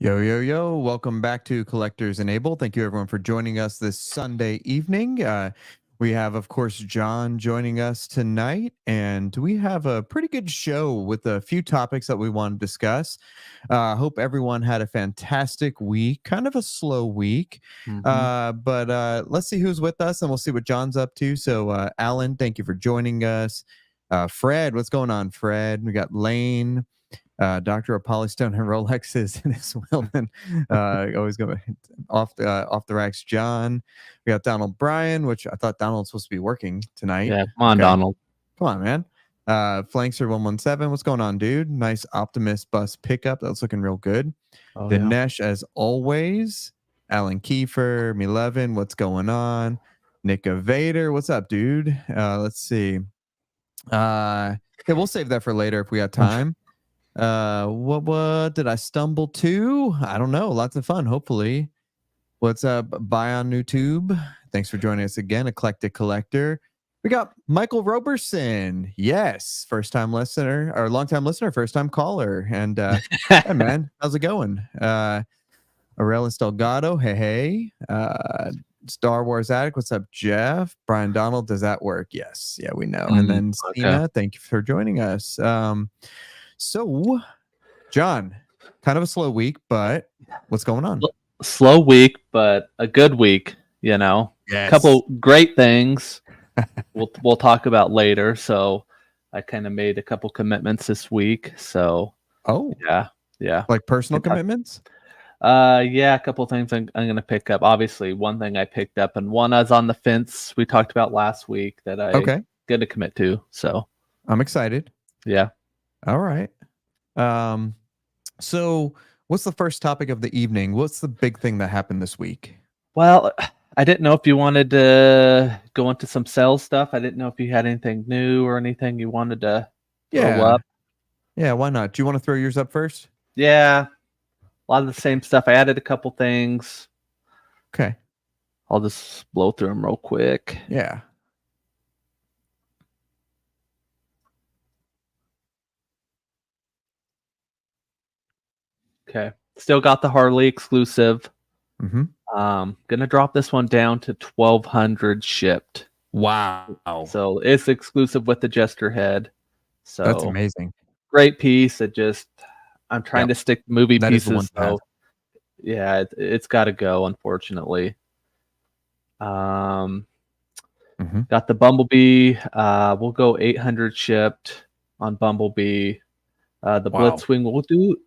Yo, yo, yo. Welcome back to Collectors Enable. Thank you, everyone, for joining us this Sunday evening. We have, of course, John joining us tonight, and we have a pretty good show with a few topics that we want to discuss. Hope everyone had a fantastic week, kind of a slow week, but let's see who's with us, and we'll see what John's up to. So, Alan, thank you for joining us. Fred, what's going on, Fred? We got Lane. Dr. Polystone and Rolexes in his Wellman. Always going off the racks. John. We got Donald Bryan, which I thought Donald was supposed to be working tonight. Yeah, come on, Donald. Come on, man. Flankster 117. What's going on, dude? Nice Optimus bus pickup. That's looking real good. Dinesh, as always. Alan Kiefer, Me11. What's going on? Nick Vader. What's up, dude? Let's see. Yeah, we'll save that for later if we have time. What did I stumble to? I don't know. Lots of fun, hopefully. What's up, Buy on YouTube? Thanks for joining us again, Eclectic Collector. We got Michael Roberson. Yes, first-time listener, or long-time listener, first-time caller. And hey, man, how's it going? Aurelius Delgado, hey. Star Wars Addict, what's up, Jeff? Brian Donald, does that work? Yes, yeah, we know. And then Stina, thank you for joining us. So, John, kind of a slow week, but what's going on? Slow week, but a good week, you know. Yes. A couple great things we'll talk about later. So I kind of made a couple commitments this week. So yeah. Like personal commitments? Yeah, a couple things I'm gonna pick up. Obviously, one thing I picked up and one I was on the fence we talked about last week that I gonna commit to. So I'm excited. Yeah. All right. So what's the first topic of the evening? What's the big thing that happened this week? Well, I didn't know if you wanted to go into some sales stuff. I didn't know if you had anything new or anything you wanted to throw up. Yeah, why not? Do you want to throw yours up first? Yeah. A lot of the same stuff. I added a couple things. Okay. I'll just blow through them real quick. Yeah. Okay. Still got the Harley exclusive. Mm-hmm. Gonna drop this one down to 1,200 shipped. Wow. So it's exclusive with the Jester head. So that's amazing. Great piece. I'm trying to stick movie pieces. So yeah, it's got to go, unfortunately. Got the Bumblebee. We'll go 800 shipped on Bumblebee. The Blitzwing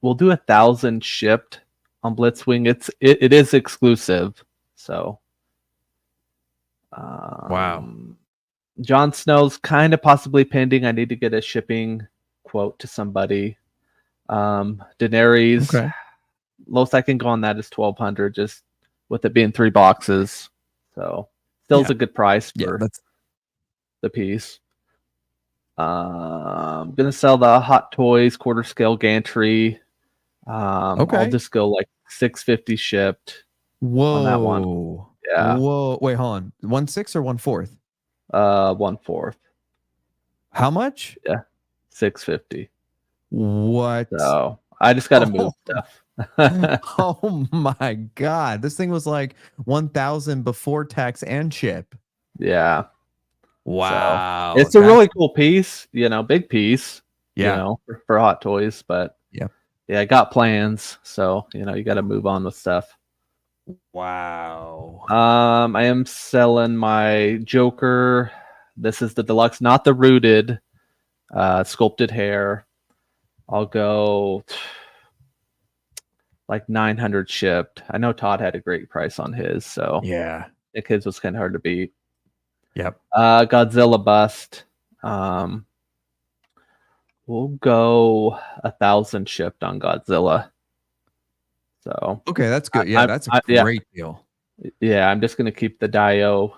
we'll do 1,000 shipped on Blitzwing. It is exclusive. So Jon Snow's kind of possibly pending. I need to get a shipping quote to somebody. Daenerys. Lowest I can go on that is 1,200, just with it being 3 boxes. So still is a good price for the piece. I'm gonna sell the Hot Toys quarter scale gantry. I'll just go like 650 shipped. Whoa. On that one. Yeah. Whoa. Wait, hold on. 1/6 or 1/4? 1/4. How much? Yeah. 650. What? So I just gotta move stuff. Oh my god. This thing was like 1,000 before tax and ship. Yeah. Wow. So it's a really cool piece, big piece, for Hot Toys, but I got plans. So, you got to move on with stuff. Wow. I am selling my Joker. This is the deluxe, not the rooted, sculpted hair. I'll go like 900 shipped. I know Todd had a great price on his, so yeah, I think his was kind of hard to beat. Yep. Godzilla bust. We'll go 1,000 shipped on Godzilla. So that's good. Yeah, that's a great deal. Yeah, I'm just gonna keep the Dio.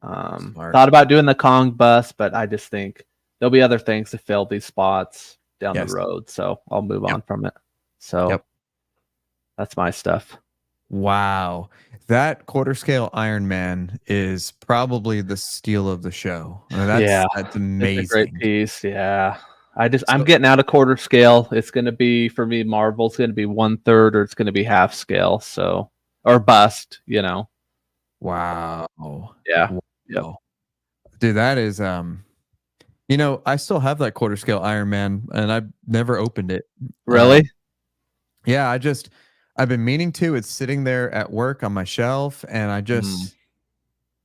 Thought about doing the Kong bust, but I just think there'll be other things to fill these spots down the road, so I'll move on from it. So that's my stuff. Wow. That quarter scale Iron Man is probably the steal of the show. That's amazing. It's a great piece. Yeah. I'm getting out of quarter scale. It's going to be, for me, Marvel's going to be 1/3 or it's going to be half scale. So, or bust, you know. Wow. Yeah. Wow. Yep. Dude, that is, you know, I still have that quarter scale Iron Man and I've never opened it. Really? Yeah, I've been meaning to. It's sitting there at work on my shelf and I just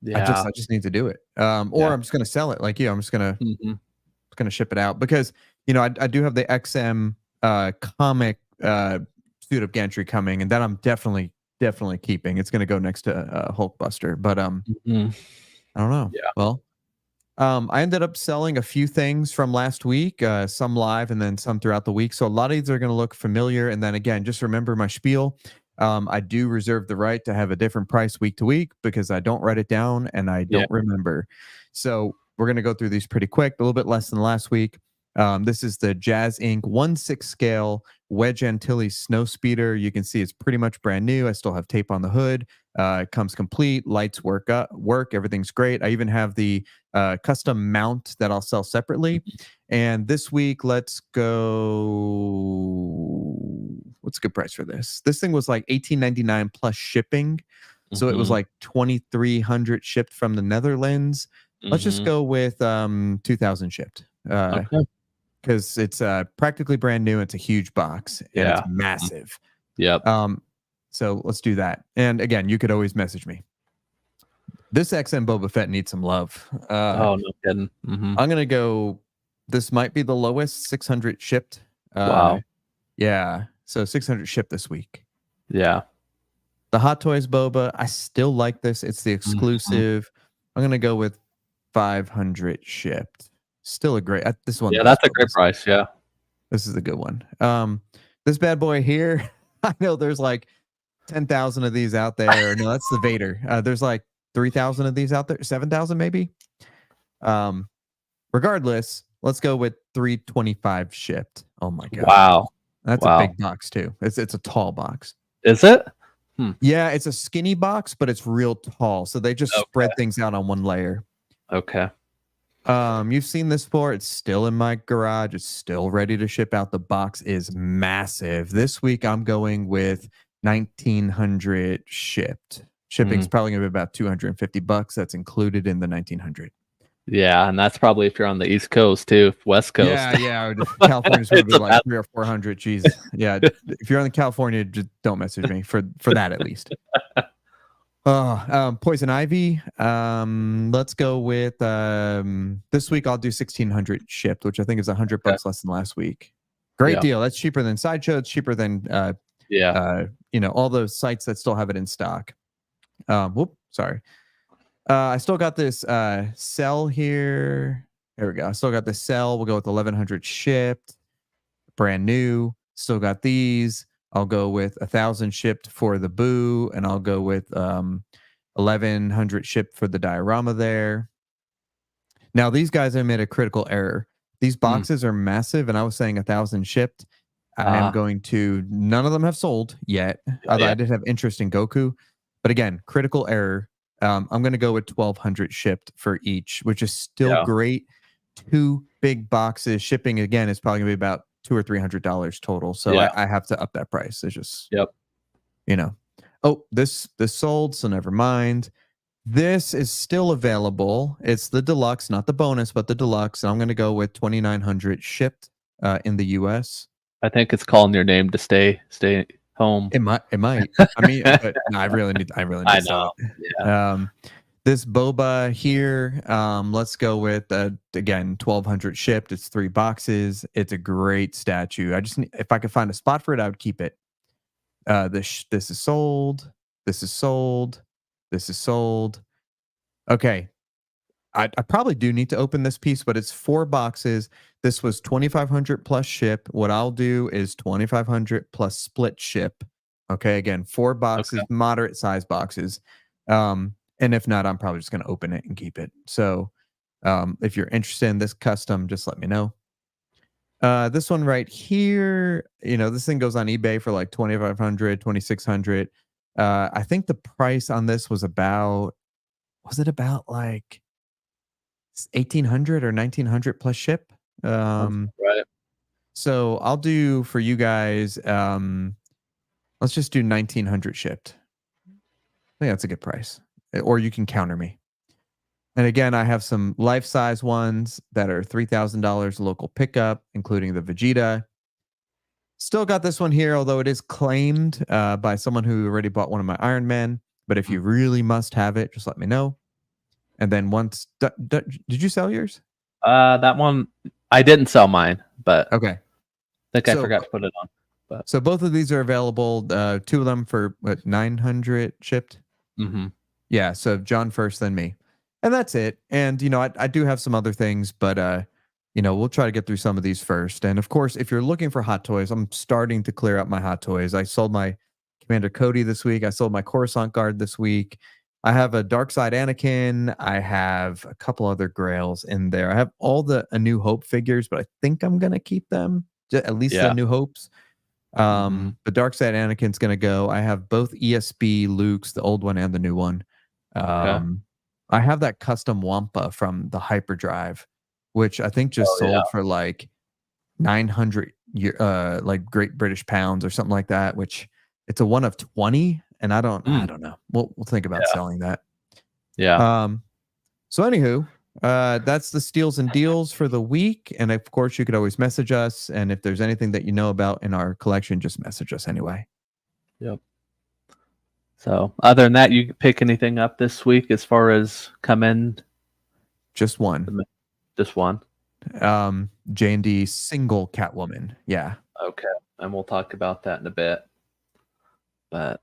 need to do it. Or I'm just going to sell it like you. I'm just going to ship it out because, you know, I do have the XM comic suit of gantry coming and that I'm definitely keeping. It's going to go next to Hulkbuster, but I don't know. Yeah. Well, I ended up selling a few things from last week, some live and then some throughout the week. So a lot of these are going to look familiar. And then again, just remember my spiel. I do reserve the right to have a different price week to week because I don't write it down and I don't remember. So we're going to go through these pretty quick, a little bit less than last week. This is the Jazz Inc. 1/6 scale Wedge Antilles snow speeder. You can see it's pretty much brand new. I still have tape on the hood. It comes complete. Lights work. Everything's great. I even have the custom mount that I'll sell separately. And this week, let's go. What's a good price for this? This thing was like $18.99 plus shipping. So it was like 2,300 shipped from the Netherlands. Let's just go with 2,000 shipped. Because it's practically brand new. It's a huge box and it's massive. Yep. So let's do that. And again, you could always message me. This XM Boba Fett needs some love. No kidding. I'm gonna go. This might be the lowest 600 shipped. Wow. Yeah. So 600 shipped this week. Yeah. The Hot Toys Boba. I still like this. It's the exclusive. I'm gonna go with 500 shipped. Still a great. This one. Yeah, that's a great price. Yeah. This is a good one. This bad boy here. I know there's like 10,000 of these out there. No, that's the Vader. There's like 3,000 of these out there. 7,000 maybe. Regardless, let's go with 325 shipped. Oh my god! Wow, that's a big box too. It's a tall box. Is it? Yeah, it's a skinny box, but it's real tall. So they just spread things out on one layer. Okay. You've seen this before. It's still in my garage. It's still ready to ship out. The box is massive. This week I'm going with 1,900 shipped. Shipping's probably gonna be about $250. That's included in the 1,900. Yeah, and that's probably if you're on the East Coast too, West Coast. Yeah. California's gonna be like 300 or 400. Jeez, yeah. If you're on the California, just don't message me for that at least. Poison Ivy. Let's go with this week. I'll do 1,600 shipped, which I think is $100 less than last week. Great deal. That's cheaper than Sideshow. It's cheaper than you know, all those sites that still have it in stock. Sorry. I still got this cell here. There we go. I still got the cell. We'll go with 1,100 shipped. Brand new. Still got these. I'll go with 1,000 shipped for the Boo, and I'll go with 1,100 shipped for the diorama there. Now, these guys have made a critical error. These boxes are massive, and I was saying 1,000 shipped. I am going to, none of them have sold yet. Although I did have interest in Goku. But again, critical error. I'm going to go with 1,200 shipped for each, which is still great. 2 big boxes. Shipping, again, is probably going to be about $200 or $300 total. So I have to up that price. It's just, you know. Oh, this sold, so never mind. This is still available. It's the deluxe, not the bonus, but the deluxe. And I'm going to go with 2,900 shipped in the US. I think it's calling your name to stay home. It might. I mean, but no, I really need. I know. Yeah. This boba here. Let's go with again 1,200 shipped. It's 3 boxes. It's a great statue. I just if I could find a spot for it, I would keep it. This is sold. This is sold. This is sold. Okay. I probably do need to open this piece, but it's 4 boxes. This was 2,500 plus ship. What I'll do is 2,500 plus split ship. Okay, again, 4 boxes, moderate size boxes. And if not, I'm probably just going to open it and keep it. So if you're interested in this custom, just let me know. This one right here, you know, this thing goes on eBay for like 2,500, 2,600. I think the price on this was about like 1,800 or 1,900 plus ship. Right. So I'll do for you guys. Let's just do 1,900 shipped. I think that's a good price. Or you can counter me. And again, I have some life-size ones that are $3,000 local pickup, including the Vegeta. Still got this one here, although it is claimed by someone who already bought one of my Iron Man. But if you really must have it, just let me know. And then once, did you sell yours? That one, I didn't sell mine, but okay. I think I forgot to put it on. But. So both of these are available. 2 of them for what, 900 shipped. Mm-hmm. Yeah. So John first, then me, and that's it. And I do have some other things, but we'll try to get through some of these first. And of course, if you're looking for hot toys, I'm starting to clear out my hot toys. I sold my Commander Cody this week. I sold my Coruscant Guard this week. I have a Dark Side Anakin. I have a couple other Grails in there. I have all the A New Hope figures, but I think I'm gonna keep them, at least the New Hopes. The Dark Side Anakin's gonna go. I have both ESB Lukes, the old one and the new one. I have that custom Wampa from the Hyperdrive, which I think just sold for like 900 like Great British pounds or something like that, which it's a 1 of 20, and I don't know. We'll think about selling that. Yeah. So anywho, that's the steals and deals for the week. And of course, you could always message us. And if there's anything that you know about in our collection, just message us anyway. Yep. So other than that, you pick anything up this week as far as come in? Just one. Just one. J&D single Catwoman. Yeah. Okay. And we'll talk about that in a bit. But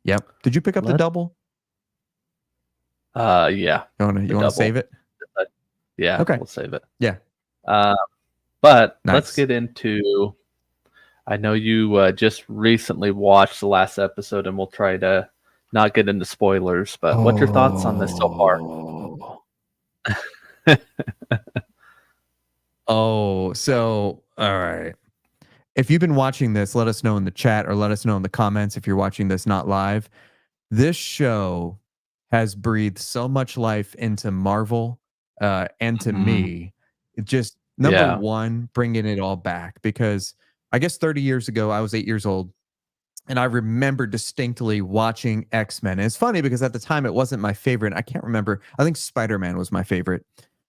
yep. Did you pick up the double? Yeah. You want to save it? Yeah. Okay. We'll save it. Yeah. But nice. Let's get into. I know you just recently watched the last episode, and we'll try to not get into spoilers. But what's your thoughts on this so far? So all right. If you've been watching this, let us know in the chat or let us know in the comments if you're watching this not live. This show has breathed so much life into Marvel and to me. It just, number one, bringing it all back, because I guess 30 years ago, I was 8 years old, and I remember distinctly watching X-Men. And it's funny because at the time, it wasn't my favorite. I can't remember. I think Spider-Man was my favorite.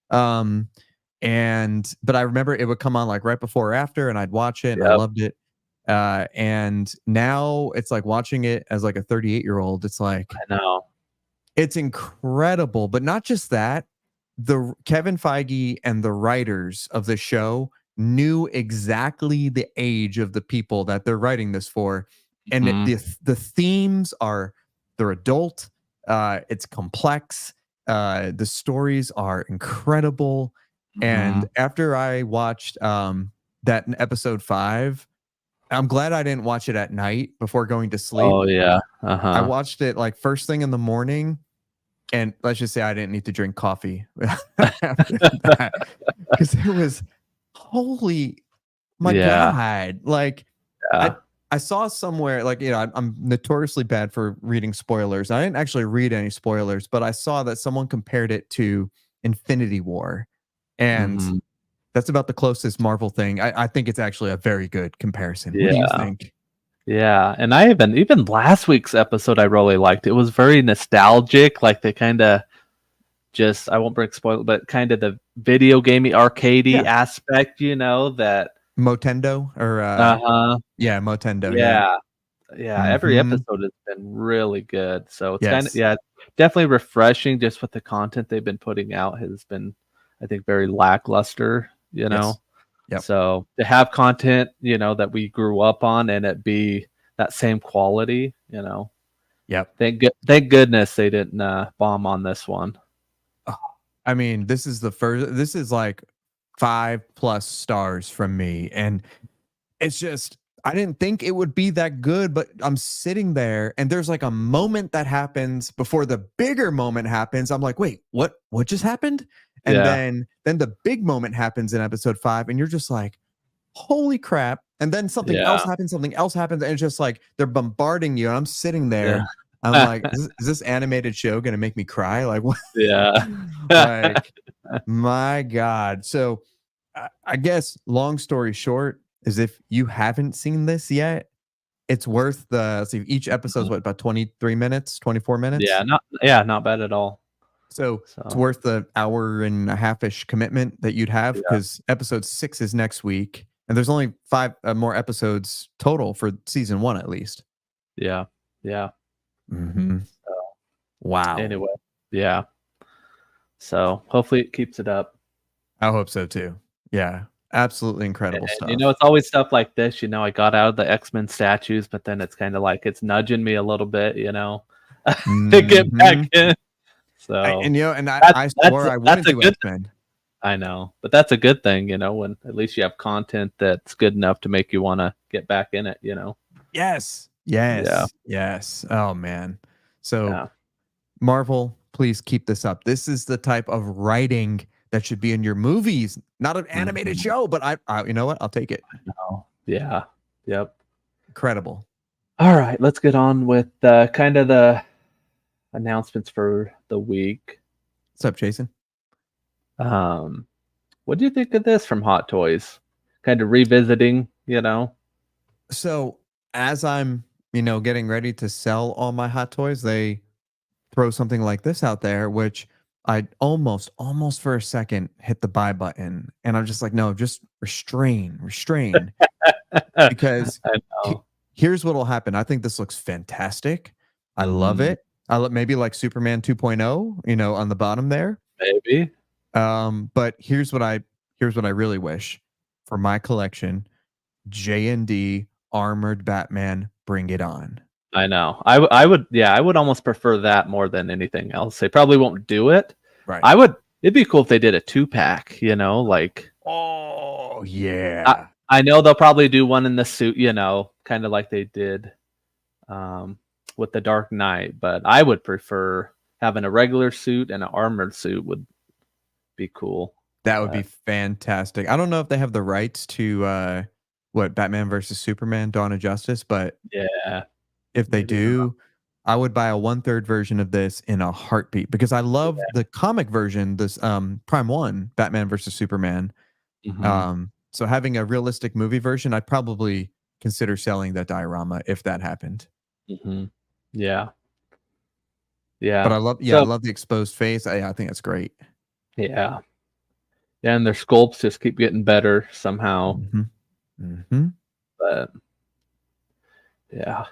But I remember it would come on like right before or after, and I'd watch it, and I loved it. And now it's like watching it as like a 38-year-old. It's like, I know, it's incredible. But not just that, the Kevin Feige and the writers of the show knew exactly the age of the people that they're writing this for, and the themes they're adult. It's complex. The stories are incredible. And after I watched that in episode 5, I'm glad I didn't watch it at night before going to sleep. Oh yeah. I watched it like first thing in the morning, and let's just say I didn't need to drink coffee after that, because it was holy my god. Like I saw somewhere, like, I'm notoriously bad for reading spoilers. I didn't actually read any spoilers, but I saw that someone compared it to Infinity War. And that's about the closest Marvel thing. I think it's actually a very good comparison. What do you think? Yeah, and I even last week's episode I really liked. It was very nostalgic, like they kind of just, I won't bring spoil, but kind of the video gamey arcadey aspect, that Motendo or Motendo. Yeah. Every episode has been really good. So it's kind of definitely refreshing. Just with the content they've been putting out has been, I think, very lackluster. So to have content that we grew up on and it be that same quality, thank goodness they didn't bomb on this one. I mean, this is like 5+ stars from me, and it's just, I didn't think it would be that good, but I'm sitting there and there's like a moment that happens before the bigger moment happens. I'm like, wait, what just happened? And then the big moment happens in episode 5, and you're just like, holy crap. And then something else happens, and it's just like they're bombarding you, and I'm sitting there. I'm like, is this animated show gonna make me cry? Like, what? Yeah. Like, my God. So I guess long story short is if you haven't seen this yet, it's worth the. See, each episode's what, about 23 minutes, 24 minutes. Not bad at all. So it's worth the hour and a half-ish commitment that you'd have, because episode 6 is next week, and there's only 5 more episodes total for season 1 at least. Yeah. Mm-hmm. Wow. Anyway, yeah. So hopefully it keeps it up. I hope so too. Yeah, absolutely incredible stuff. You know, it's always stuff like this. You know, I got out of the X-Men statues, but then it's kind of like it's nudging me a little bit, you know, to get back in. So I swore I wouldn't do X-Men. I know, but that's a good thing, you know, when at least you have content that's good enough to make you want to get back in it, you know. Yes. Oh man. So Marvel, please keep this up. This is the type of writing that should be in your movies, not an animated show, but I you know what? I'll take it. Yeah. Yep. Incredible. All right, let's get on with kind of the announcements for the week. What's up, Jason? What do you think of this from Hot Toys? Kind of revisiting, you know? So as I'm, getting ready to sell all my Hot Toys, they throw something like this out there, which I almost for a second hit the buy button. And I'm just like, no, just restrain. Because here's what will happen. I think this looks fantastic. I love it. I look maybe like Superman 2.0, on the bottom there. Maybe. But here's what I really wish for my collection: J&D armored Batman. Bring it on. I know. I would almost prefer that more than anything else. They probably won't do it. Right. It'd be cool if they did a 2-pack, like. Oh yeah. I know they'll probably do one in the suit, kind of like they did with the Dark Knight, but I would prefer having a regular suit and an armored suit would be cool. That would be fantastic. I don't know if they have the rights to Batman versus Superman: Dawn of Justice, but yeah, if they do, I would buy a 1/3 version of this in a heartbeat, because I love the comic version, this Prime 1 Batman versus Superman. So having a realistic movie version, I'd probably consider selling that diorama if that happened. Yeah. But I love the exposed face. I think that's great. Yeah, and their sculpts just keep getting better somehow. But yeah,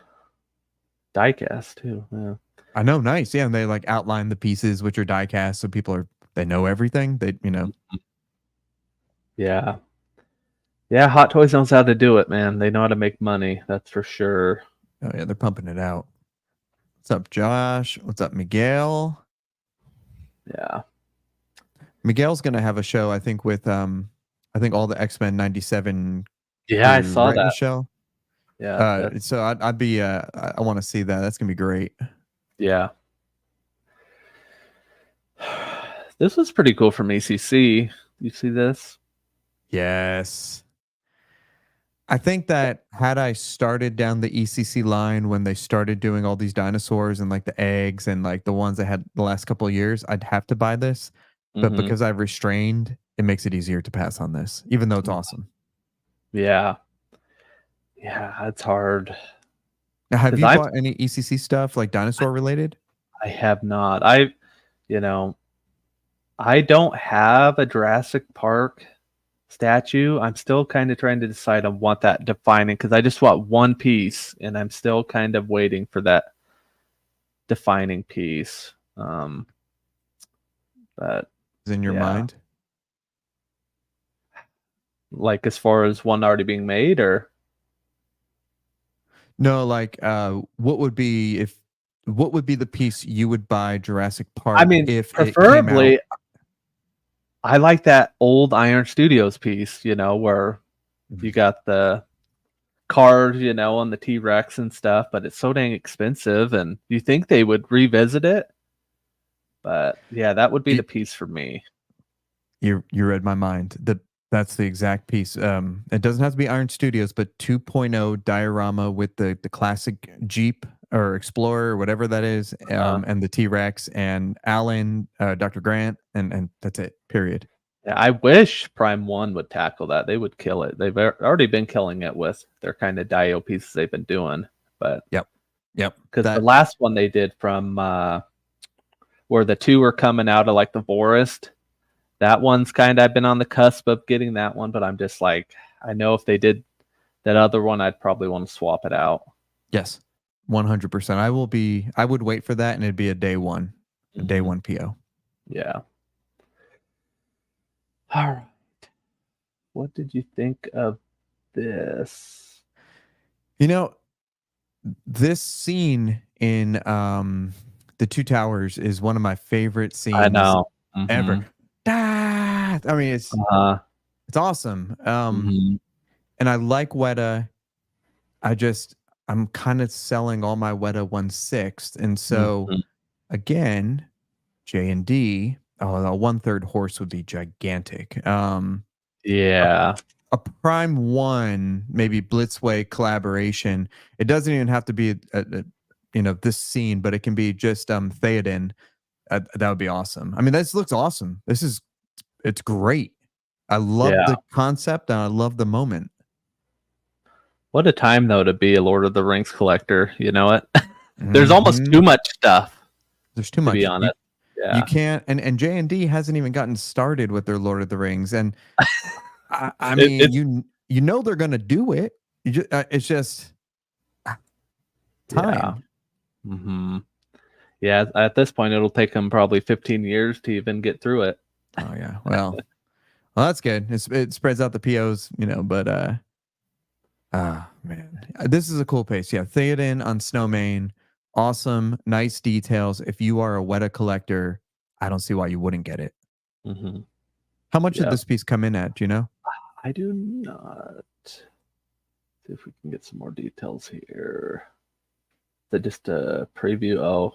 diecast too. Yeah, I know, nice. Yeah, and they like outline the pieces which are diecast, so people they know everything. Yeah. Hot Toys knows how to do it, man. They know how to make money. That's for sure. Oh yeah, they're pumping it out. What's up, Josh? What's up, Miguel? Yeah. Miguel's gonna have a show, I think, with I think all the X-Men 97. Yeah, I saw that show. Yeah. So I'd be I want to see that. That's gonna be great. Yeah. This was pretty cool from ECC. You see this? Yes. I think that had I started down the ECC line when they started doing all these dinosaurs and like the eggs and like the ones I had the last couple of years, I'd have to buy this. But because I've restrained, it makes it easier to pass on this, even though it's awesome. Yeah. Yeah, it's hard. Now, have you bought any ECC stuff like dinosaur related? I have not. I don't have a Jurassic Park statue. I'm still kind of trying to decide on what that defining, because I just want one piece and I'm still kind of waiting for that defining piece. But is in your mind? Like as far as one already being made, or no, like what would be the piece you would buy Jurassic Park? I mean, if preferably I like that old Iron Studios piece, where you got the cars, on the T-Rex and stuff, but it's so dang expensive, and you think they would revisit it. But yeah, that would be the piece for me. You read my mind. That's the exact piece. It doesn't have to be Iron Studios, but 2.0 diorama with the classic Jeep or Explorer or whatever that is, and the T-Rex and Alan, Dr. Grant, and that's it. Period. Yeah, I wish Prime 1 would tackle that. They would kill it. They've already been killing it with their kind of Dio pieces they've been doing. But Yep. Because the last one they did from where the two were coming out of like the forest, that one's kind of, I've been on the cusp of getting that one, but I'm just like, I know if they did that other one, I'd probably want to swap it out. Yes, 100%. I would wait for that, and it'd be a day one PO. Yeah. All right. What did you think of this? You know, this scene in the Two Towers is one of my favorite scenes I know. ever. I mean, it's awesome. And I like Weta. I'm kind of selling all my Weta 1/6, and so again, J&D. Oh, a 1/3 horse would be gigantic. Yeah. A Prime 1, maybe Blitzway collaboration. It doesn't even have to be this scene, but it can be just Theoden. That would be awesome. I mean, this looks awesome. It's great. I love the concept and I love the moment. What a time though to be a Lord of the Rings collector. You know what? There's almost too much stuff. There's too much. To be honest. You can't, and J&D hasn't even gotten started with their Lord of the Rings, and I mean, you know they're gonna do it. It's just time. Yeah, at this point, it'll take them probably 15 years to even get through it. Oh yeah, well, that's good. It spreads out the POs, but man, this is a cool pace. Yeah, Theoden on Snowmane. Awesome, nice details. If you are a Weta collector, I don't see why you wouldn't get it. How much did this piece come in at? Do you know? I do not. See if we can get some more details here. Is it just a preview? Oh,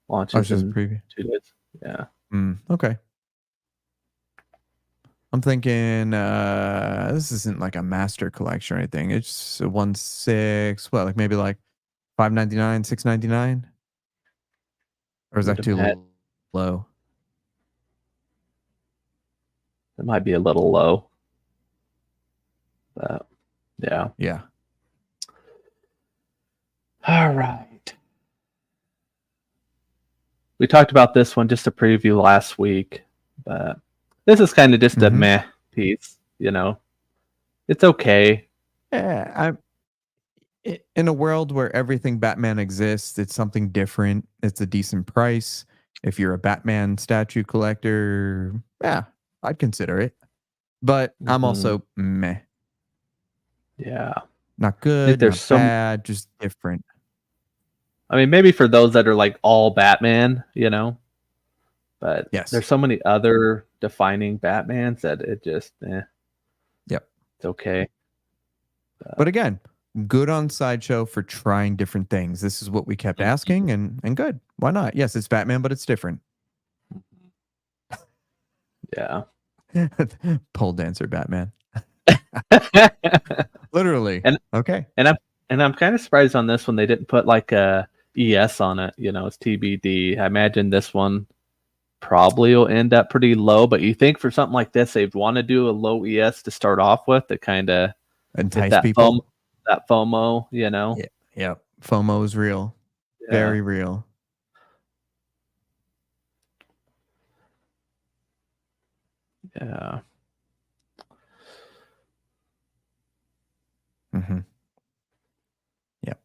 launches just in a preview. 2 days. Yeah. Okay. I'm thinking this isn't like a master collection or anything. It's a 1/6. Well, like maybe like $5.99, $6.99, or is that too low? It might be a little low, but yeah. All right. We talked about this one, just a preview last week, but this is kind of just a meh piece. It's okay. Yeah, in a world where everything Batman exists, it's something different. It's a decent price. If you're a Batman statue collector, yeah, I'd consider it. But I'm also meh. Yeah. Not good, not bad, just different. I mean, maybe for those that are like all Batman, but yes, there's so many other defining Batmans that it just, Yep. It's okay. But again, good on Sideshow for trying different things. This is what we kept asking, and good. Why not? Yes, it's Batman, but it's different. Yeah. Pole dancer Batman. Literally. Okay. And I'm kind of surprised on this one they didn't put like a ES on it. It's TBD. I imagine this one probably will end up pretty low, but you think for something like this they'd want to do a low ES to start off with to kind of entice people. That FOMO, Yeah. FOMO is real. Yeah. Very real. Yeah. Yep.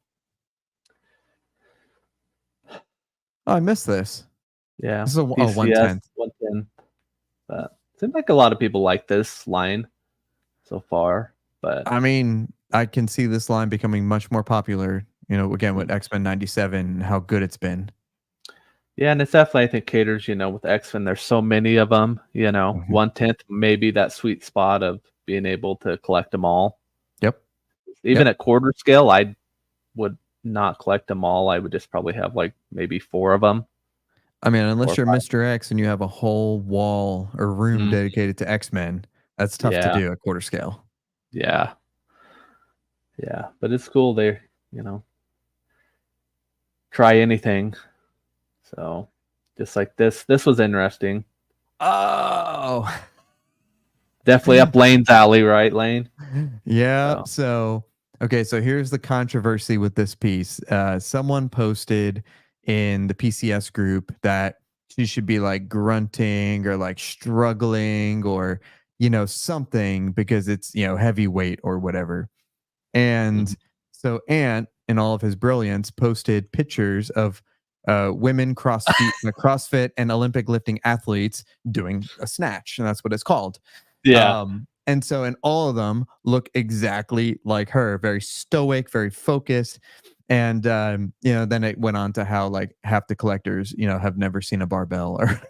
Oh, I missed this. Yeah. This is a 110. 110. But it seems like a lot of people like this line so far. But I mean, I can see this line becoming much more popular, again with X-Men 97, how good it's been. Yeah, and it's definitely, I think, caters, with X-Men, there's so many of them, 1/10, maybe that sweet spot of being able to collect them all. Yep. Even at quarter scale, I would not collect them all. I would just probably have like maybe 4 of them. I mean, unless you're Mr. X and you have a whole wall or room dedicated to X-Men, that's tough to do at quarter scale. Yeah. Yeah, but it's cool. They, try anything. So just like this was interesting. Oh, Definitely up Lane's alley, right, Lane? Yeah. So here's the controversy with this piece. Someone posted in the PCS group that she should be like grunting or like struggling or something because it's heavyweight or whatever. And so Ant, in all of his brilliance, posted pictures of women CrossFit and Olympic lifting athletes doing a snatch, and that's what it's called. Yeah. And so, and all of them look exactly like her, very stoic, very focused. And then it went on to how like half the collectors, have never seen a barbell or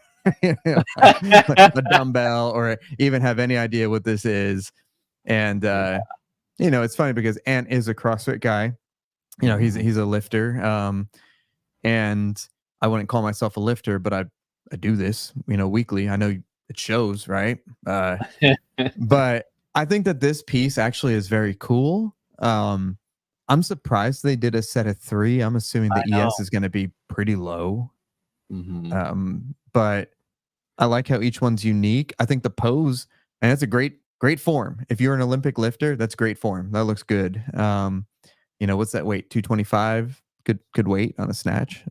a dumbbell or even have any idea what this is. And it's funny because Ant is a CrossFit guy. He's a lifter. And I wouldn't call myself a lifter, but I do this, weekly. I know it shows, right? But I think that this piece actually is very cool. I'm surprised they did a set of 3. I'm assuming the ES is going to be pretty low. But I like how each one's unique. I think the pose, and it's a great form. If you're an Olympic lifter, that's great form. That looks good. What's that weight? 225. Good weight on a snatch.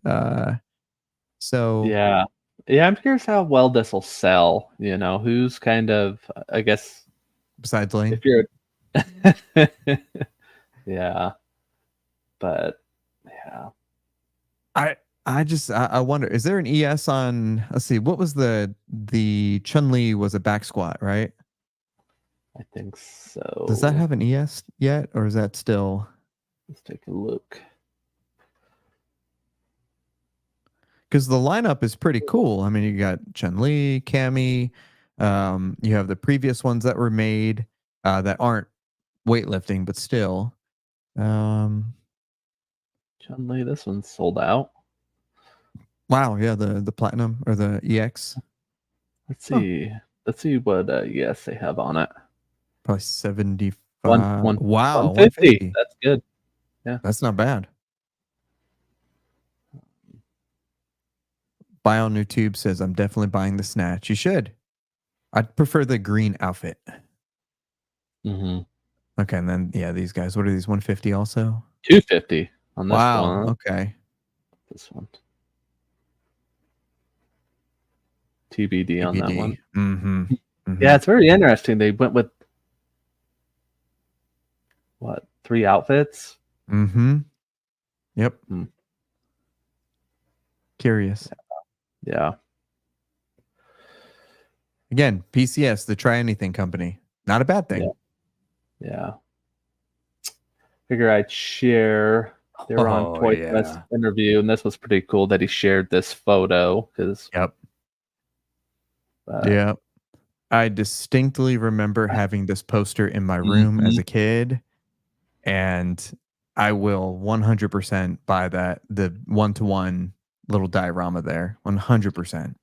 So yeah, I'm curious how well this will sell. Who's kind of, I guess, besides Lane. If you're, yeah, but yeah, I wonder, is there an ES on? Let's see, what was the Chun-Li was a back squat, right? I think so. Does that have an ES yet, or is that still? Let's take a look. Because the lineup is pretty cool. I mean, you got Chun-Li, Cami. You have the previous ones that were made that aren't weightlifting, but still. Chun-Li, this one's sold out. Wow, yeah, the platinum or the EX. Let's see. Let's see what ES they have on it. Probably 75. Wow, 150. That's good. Yeah, that's not bad. Bio New Tube says, I'm definitely buying the Snatch. You should. I'd prefer the green outfit. Okay, and then, these guys. What are these, 150 also? 250 on this one. Wow, okay. This one. TBD on that one. Yeah, it's very interesting. They went with, what, 3 outfits? Yep. Curious. Yeah. Again, PCS, the Try Anything company. Not a bad thing. Yeah. Figure I'd share. They were on Toy Quest interview, and this was pretty cool that he shared this photo. Yep. I distinctly remember having this poster in my room as a kid, and I will 100% buy that, the 1-to-1 little diorama there, 100%.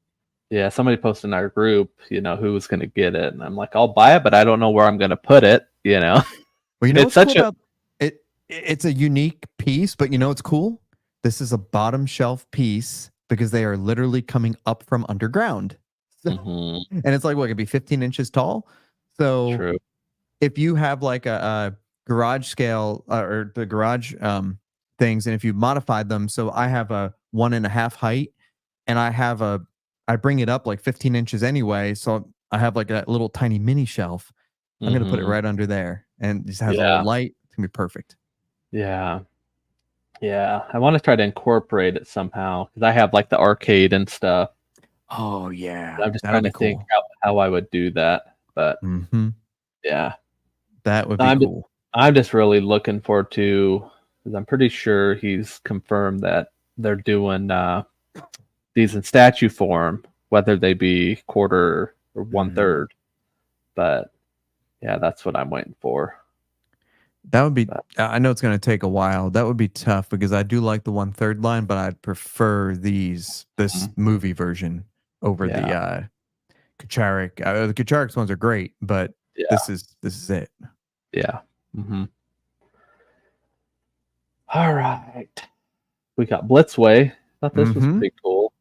Yeah, somebody posted in our group, who was going to get it, and I'm like, I'll buy it, but I don't know where I'm going to put it. Well, it's such cool about it. It's a unique piece, but it's cool. This is a bottom shelf piece because they are literally coming up from underground. And it's like, what, it could be 15 inches tall. So true. If you have like a garage scale or the garage things, and if you modified them, so I have a 1.5 height, and I bring it up like 15 inches anyway, so I have like a little tiny mini shelf. I'm gonna put it right under there, and it just has a little light. It's gonna be perfect. Yeah. I want to try to incorporate it somehow because I have like the arcade and stuff. Oh yeah, I'm just trying to think how I would do that, but yeah, that would be cool. I'm just really looking forward to, because I'm pretty sure he's confirmed that they're doing these in statue form, whether they be quarter or 1/3. But yeah, that's what I'm waiting for. That would be, I know it's going to take a while. That would be tough because I do like the 1/3 line, but I'd prefer this movie version over the Kacharik. The Kacharik's ones are great, but this is it. Yeah. All right. We got Blitzway. Thought this was pretty cool.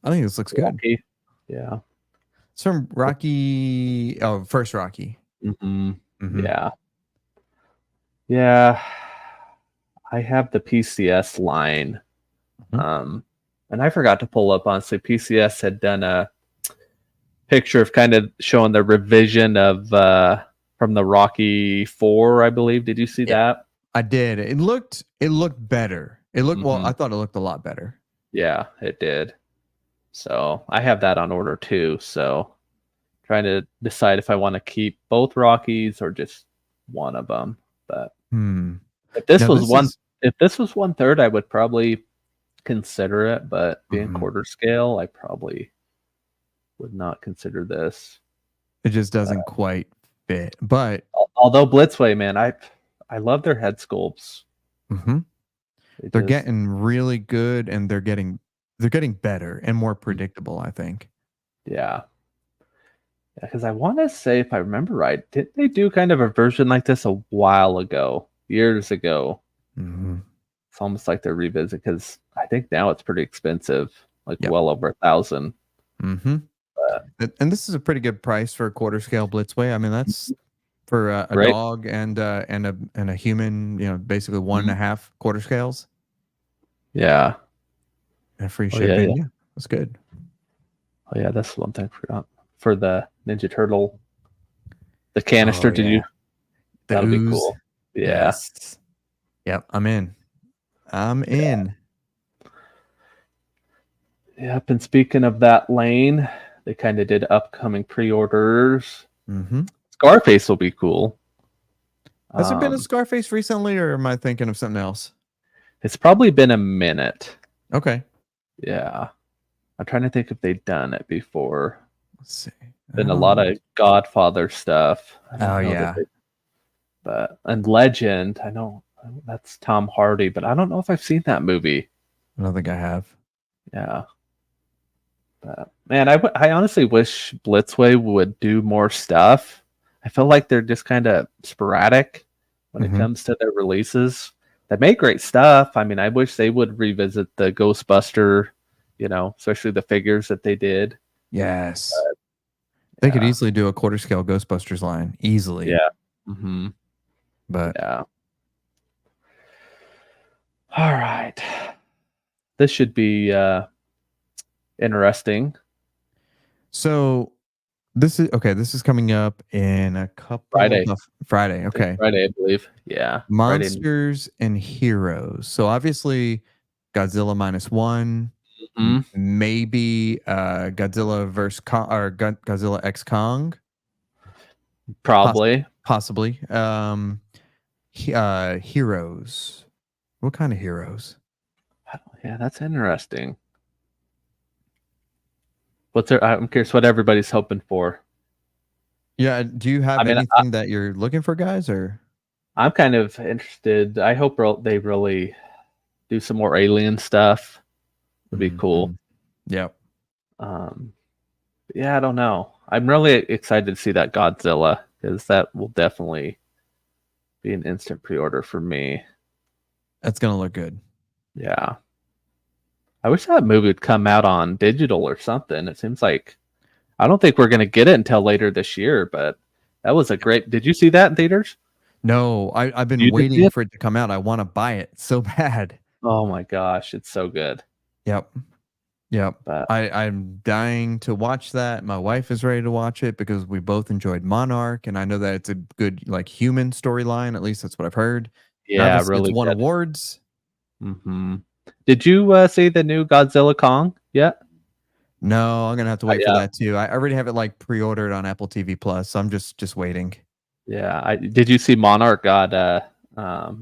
I think this looks good. Yeah. It's from Rocky. Oh, first Rocky. Yeah. Yeah. I have the PCS line. And I forgot to pull up, honestly. PCS had done a picture of kind of showing the revision of from the Rocky 4, I believe. Did you see that? I did. It looked better. It looked well, I thought it looked a lot better. Yeah, it did. So I have that on order too. So trying to decide if I want to keep both Rockies or just one of them. But if this was 1/3, I would probably consider it. But being quarter scale, I probably would not consider this. It just doesn't quite fit. But although Blitzway, man, I love their head sculpts. They're getting really good, and they're getting better and more predictable, I think. Yeah. Because I want to say, if I remember right, didn't they do kind of a version like this a while ago, years ago? It's almost like they're revisiting, because I think now it's pretty expensive, like well over 1,000. And this is a pretty good price for a quarter scale Blitzway. I mean, that's for a dog and a human, you know, basically 1.5 quarter scales. Yeah. And free shipping. Yeah, that's good. Oh yeah, that's one thing I forgot. For the Ninja Turtle, the canister, that'll be cool. Yeah. Yes. Yep, I'm in. Yep, and speaking of that lane, they kind of did upcoming pre-orders. Scarface will be cool. Has there been a Scarface recently, or am I thinking of something else? It's probably been a minute. Okay. Yeah. I'm trying to think if they've done it before. Let's see. Been a lot of Godfather stuff. And Legend, I know that's Tom Hardy, but I don't know if I've seen that movie. I don't think I have. Yeah. But man, I honestly wish Blitzway would do more stuff. I feel like they're just kind of sporadic when it comes to their releases. They make great stuff. I mean, I wish they would revisit the Ghostbuster, you know, especially the figures that they did. Yes. They could easily do a quarter scale Ghostbusters line. Easily. Yeah. But yeah. All right. This should be interesting. So this is coming up in a couple Friday. Okay. Friday, I believe. Yeah. Monsters and Heroes. So obviously Godzilla -1. Maybe Godzilla versus Kong, or Godzilla X Kong. Probably. Possibly. Heroes. What kind of heroes? Yeah, that's interesting. I'm curious what everybody's hoping for. Yeah, do you have anything that you're looking for, guys? Or I'm kind of interested. I hope they really do some more alien stuff. Would be cool. Yep. Yeah, I don't know. I'm really excited to see that Godzilla, because that will definitely be an instant pre-order for me. That's gonna look good. Yeah. I wish that movie would come out on digital or something. It seems like I don't think we're gonna get it until later this year, but that was a great. Did you see that in theaters? No, I've been waiting for it to come out. I want to buy it so bad. Oh my gosh, it's so good. Yep. But I'm dying to watch that. My wife is ready to watch it because we both enjoyed Monarch, and I know that it's a good like human storyline. At least that's what I've heard. Yeah, really. It's won awards. Did you see the new Godzilla Kong yet? No, I'm gonna have to wait for that too. I already have it like pre-ordered on Apple TV Plus, so I'm just waiting. Yeah, did you see Monarch got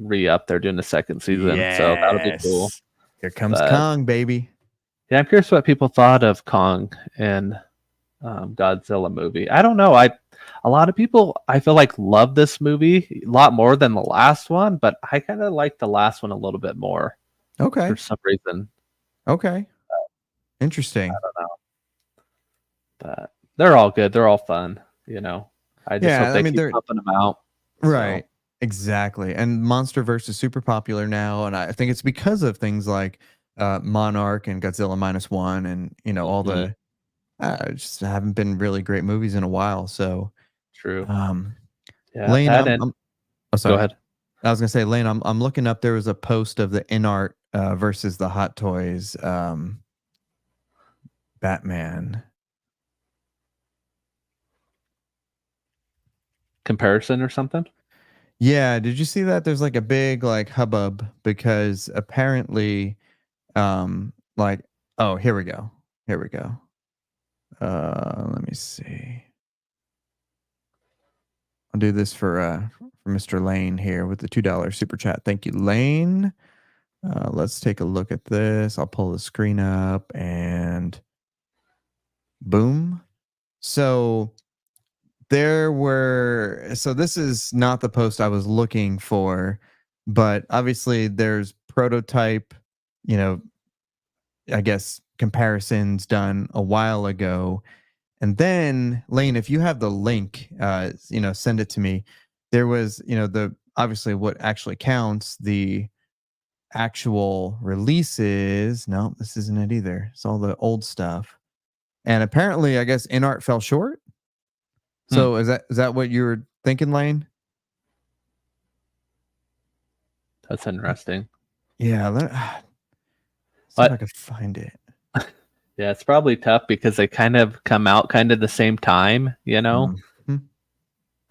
re-up? They're doing the second season, so that'll be cool. Here comes Kong, baby. Yeah, I'm curious what people thought of Kong and Godzilla movie. I don't know. A lot of people, I feel like, love this movie a lot more than the last one, but I kind of like the last one a little bit more. Okay. For some reason. Okay. Interesting. I don't know. But they're all good. They're all fun, you know. I just hope they keep pumping them out. Right. So. Exactly. And MonsterVerse is super popular now, and I think it's because of things like Monarch and Godzilla -1 and, you know, all the Just haven't been really great movies in a while. So, True. Yeah, Lane, that and oh, sorry. go ahead. I was gonna say, Lane, I'm looking up. There was a post of the InArt versus the Hot Toys Batman Comparison or something. Yeah, did you see that? There's like a big like hubbub because apparently, like, oh, here we go. Here we go. Let me see. I'll do this for Mr. Lane here with the $2 super chat. Thank you, Lane. Let's take a look at this. I'll pull the screen up and boom. So this is not the post I was looking for, but obviously there's prototype, I guess comparisons done a while ago. And then Lane, if you have the link, send it to me. There was, obviously what actually counts, the actual releases. No, this isn't it either. It's all the old stuff. And apparently, I guess InArt fell short. So is that what you were thinking, Lane? That's interesting. Yeah, see if I could find it. Yeah, it's probably tough because they kind of come out kind of the same time, because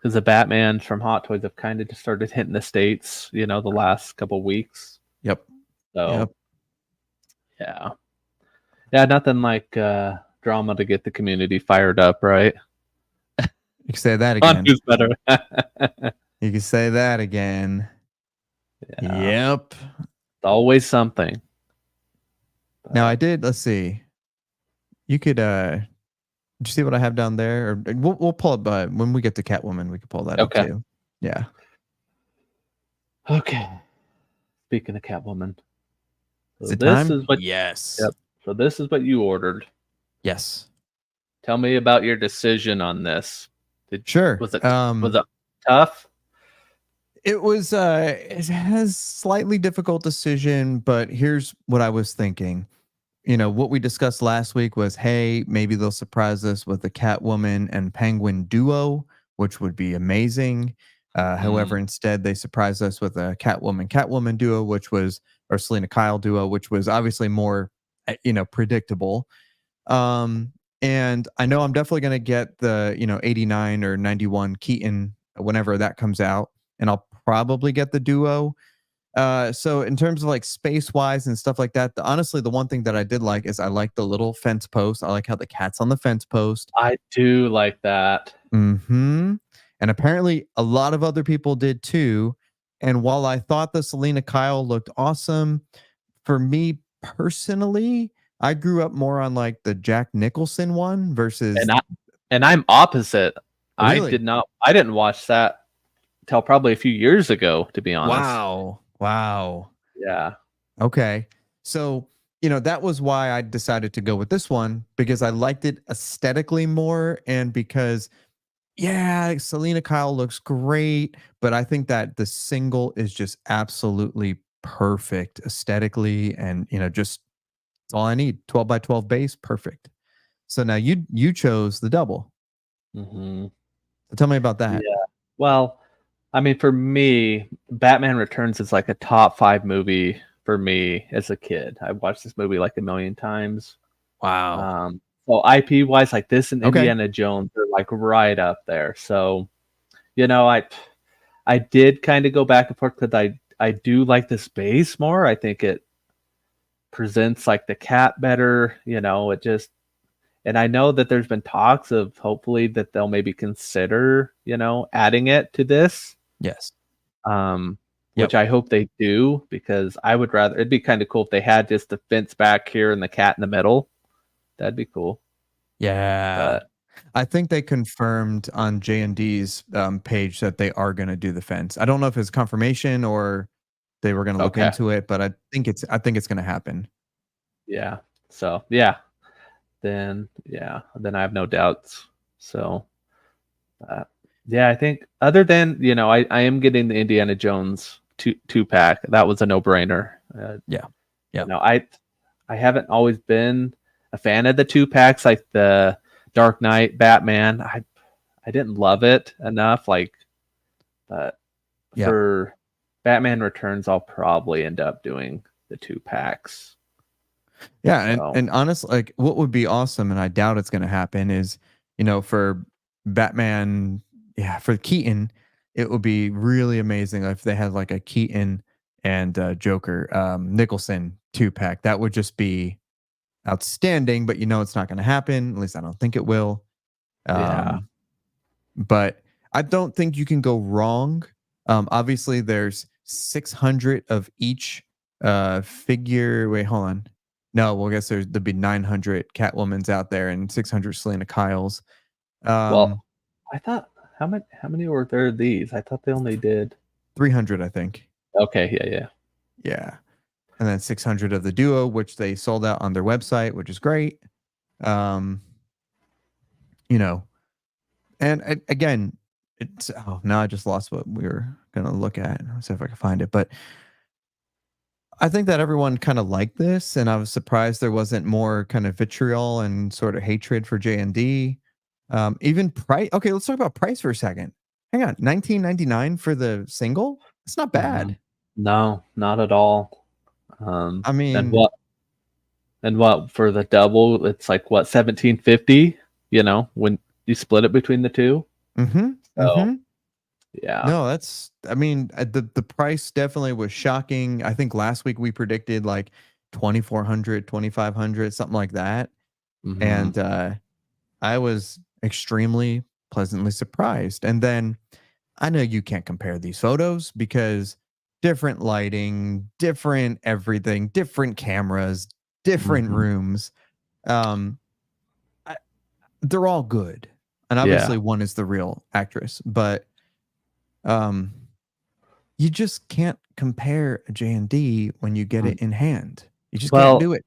the Batman from Hot Toys have kind of just started hitting the States, the last couple of weeks. Yep. So, yeah, nothing like drama to get the community fired up, right? You can say that again. Who's better? You can say that again. Yeah. Yep. It's always something. Now I did. Let's see. You could. Did you see what I have down there? Or we'll pull it. But when we get to Catwoman, we can pull that up too. Yeah. Okay. Speaking of Catwoman, so is it time? Yes. Yep. So this is what you ordered. Yes. Tell me about your decision on this. Sure. Was it tough? It was it has slightly difficult decision, but here's what I was thinking. What we discussed last week was, hey, maybe they'll surprise us with a Catwoman and Penguin duo, which would be amazing. However, instead they surprised us with a Catwoman duo, or Selena Kyle duo, which was obviously more, predictable. And I know I'm definitely going to get the, 89 or 91 Keaton whenever that comes out. And I'll probably get the duo. So in terms of like space wise and stuff like that, honestly, the one thing that I did like is I like the little fence post. I like how the cat's on the fence post. I do like that. And apparently a lot of other people did too. And while I thought the Selena Kyle looked awesome, for me personally, I grew up more on like the Jack Nicholson one versus. And I'm opposite. Really? I didn't watch that till probably a few years ago, to be honest. Wow. Yeah. Okay. So, that was why I decided to go with this one, because I liked it aesthetically more, and because, yeah, Selena Kyle looks great, but I think that the single is just absolutely perfect aesthetically, and just it's all I need. 12 by 12 base, perfect. So now you chose the double. So tell me about that. Yeah. Well, I mean, for me, Batman Returns is like a top 5 movie for me as a kid. I watched this movie like a million times. Wow. So IP wise, like this and Indiana Jones are like right up there. So, I did kind of go back and forth because I do like the space more. I think it presents like the cat better. It just, and I know that there's been talks of hopefully that they'll maybe consider, adding it to this. Yes. Which I hope they do, because I would rather, it'd be kind of cool if they had just the fence back here and the cat in the middle. That'd be cool. Yeah. I think they confirmed on J&D's page that they are going to do the fence. I don't know if it's confirmation or they were going to look into it, but I think it's going to happen. Yeah. So, yeah. Then I have no doubts. So, yeah, I think other than, I am getting the Indiana Jones two pack. That was a no brainer. Yeah. I haven't always been a fan of the 2-packs, like the Dark Knight, Batman. I didn't love it enough, but for Batman Returns, I'll probably end up doing the 2-packs. Yeah, and honestly, like what would be awesome, and I doubt it's going to happen, is for Batman, for Keaton, it would be really amazing if they had like a Keaton and Joker Nicholson 2-pack. That would just be outstanding. But it's not going to happen. At least I don't think it will. But I don't think you can go wrong. Obviously, there's 600 of each figure. Wait, hold on. No, well, I guess there'd be 900 Catwomans out there and 600 Selena Kyles. Well, I thought how many were there of these? I thought they only did 300, I think. Okay, yeah. And then 600 of the duo, which they sold out on their website, which is great. And again, it's now I just lost what we were gonna look at. Let's see if I can find it, but I think that everyone kind of liked this, and I was surprised there wasn't more kind of vitriol and sort of hatred for J&D. Even price. Okay, let's talk about price for a second. Hang on, $19.99 for the single. It's not bad. No, not at all. I mean, and what for the double? It's like what, $17.50? When you split it between the two. Yeah. No, that's. I mean, the price definitely was shocking. I think last week we predicted like 2,400, 2,500, something like that, and I was extremely pleasantly surprised. And then I know you can't compare these photos because different lighting, different everything, different cameras, different rooms. They're all good, and obviously one is the real actress, but you just can't compare a J&D when you get it in hand. You just can't do it.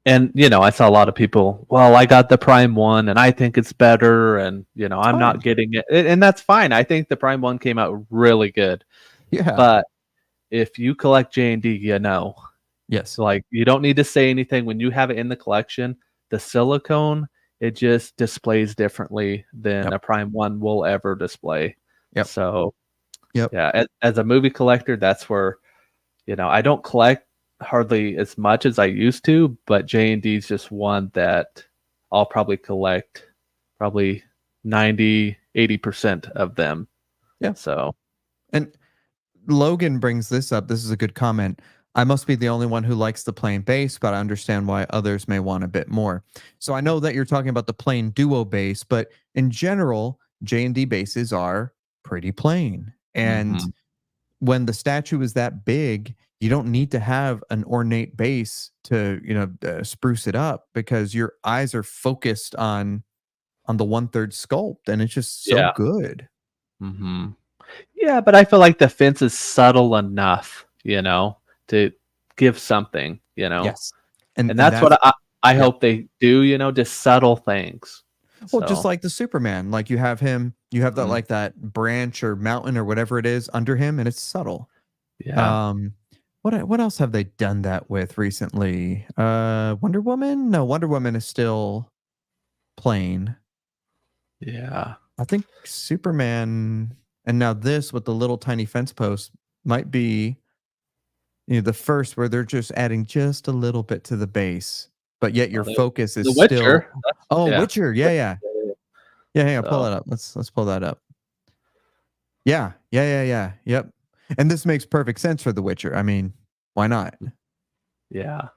And I saw a lot of people, well, I got the Prime 1 and I think it's better, and I'm not getting it. And that's fine. I think the Prime 1 came out really good. Yeah. But if you collect J&D, yes, like you don't need to say anything when you have it in the collection. The silicone, it just displays differently than a Prime 1 will ever display. So yeah, as a movie collector, that's where I don't collect hardly as much as I used to, but J&D is just one that I'll probably collect 90-80% of them. So, and Logan brings this up. This is a good comment. I must be the only one who likes the plain base, but I understand why others may want a bit more. So I know that you're talking about the plain duo base, but in general, J&D bases are pretty plain. And when the statue is that big, you don't need to have an ornate base to, spruce it up, because your eyes are focused on the 1/3 sculpt, and it's just so good. Yeah, but I feel like the fence is subtle enough, to give something, Yes. And that's what I hope they do, just subtle things. Well, just like the Superman, like you have that like that branch or mountain or whatever it is under him, and it's subtle. Yeah. What else have they done that with recently? Wonder Woman? No, Wonder Woman is still plain. Yeah. I think Superman, and now this with the little tiny fence post might be the first where they're just adding just a little bit to the base, but yet your focus is the still Witcher. Witcher. Yeah, hang on, pull that up. Let's pull that up. Yeah. Yep. And this makes perfect sense for The Witcher. I mean, why not? Yeah.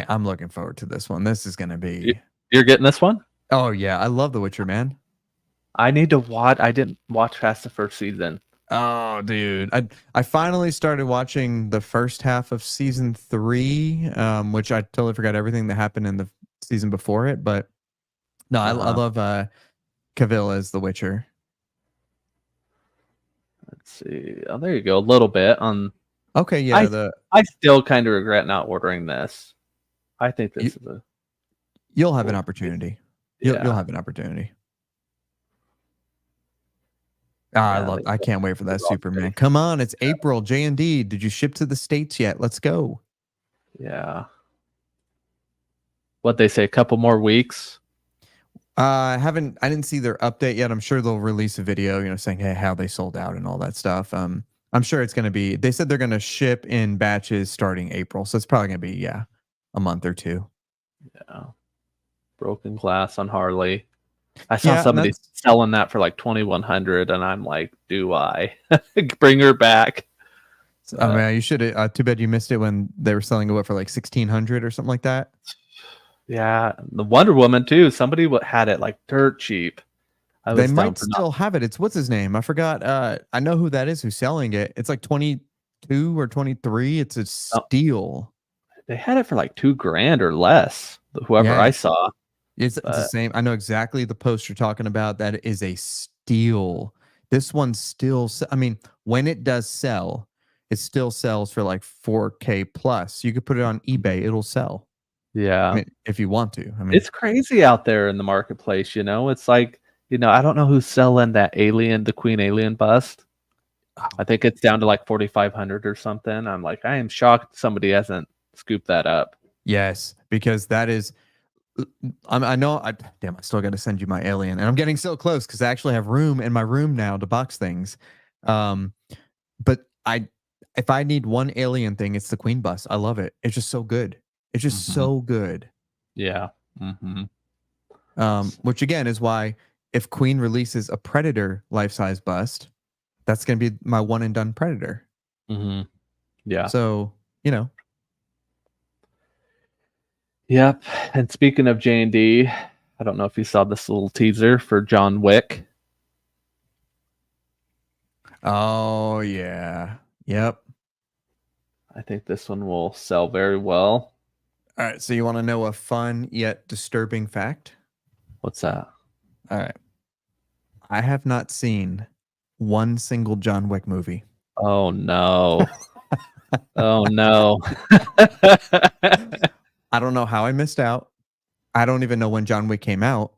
I'm looking forward to this one. This is going to be... You're getting this one? Oh, yeah. I love The Witcher, man. I need to watch... I didn't watch past the first season. Oh, dude. I finally started watching the first half of season 3, which I totally forgot everything that happened in the season before it. But no, I love Cavill as The Witcher. Let's see. Oh, there you go. A little bit on. Okay, yeah. I still kind of regret not ordering this. I think this is a. You'll have an opportunity. You'll have an opportunity. I can't wait for that Superman. Come on, it's April. J&D, did you ship to the States yet? Let's go. Yeah. what they say, a couple more weeks. I didn't see their update yet. I'm sure they'll release a video, saying, hey, how they sold out and all that stuff. I'm sure it's going to be, they said they're going to ship in batches starting April. So it's probably going to be, a month or two. Yeah. Broken glass on Harley. I saw somebody selling that for like 2,100, and I'm like, do I bring her back? I mean, you should. Too bad you missed it when they were selling it for like 1,600 or something like that. Yeah, the Wonder Woman too. Somebody had it like dirt cheap. They might still have it. It's what's his name? I forgot. I know who that is who's selling it. It's like 22 or 23. It's a steal. They had it for like $2,000 or less. Whoever I saw. It's the same. I know exactly the post you're talking about. That is a steal. This one still, I mean, when it does sell, it still sells for like 4K plus. You could put it on eBay. It'll sell. Yeah. I mean, if you want to. I mean, it's crazy out there in the marketplace, It's like, I don't know who's selling that the Queen Alien bust. I think it's down to like 4,500 or something. I'm like, I am shocked somebody hasn't scooped that up. Yes, because that is, I know, I still got to send you my alien, and I'm getting so close because I actually have room in my room now to box things. But if I need one alien thing, it's the Queen bust. I love it. It's just so good. It's just so good. Yeah. Which again is why if Queen releases a Predator life-size bust, that's going to be my one and done Predator. Yeah. So, Yep. And speaking of J&D, I don't know if you saw this little teaser for John Wick. Oh, yeah. Yep. I think this one will sell very well. All right. So you want to know a fun yet disturbing fact? What's that? All right. I have not seen one single John Wick movie. Oh, no. Oh, no. I don't know how I missed out. I don't even know when John Wick came out.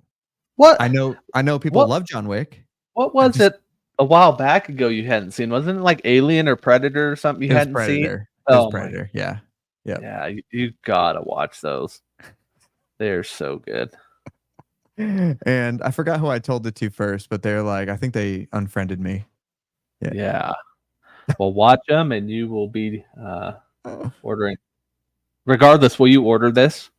What? I know people love John Wick. What was it a while back ago you hadn't seen? Wasn't it like Alien or Predator or something you hadn't seen? It was Predator. Yeah. Yeah, you gotta watch those. They're so good. And I forgot who I told it to first, but they're like, I think they unfriended me. Yeah. Well, watch them and you will be ordering. Regardless, will you order this?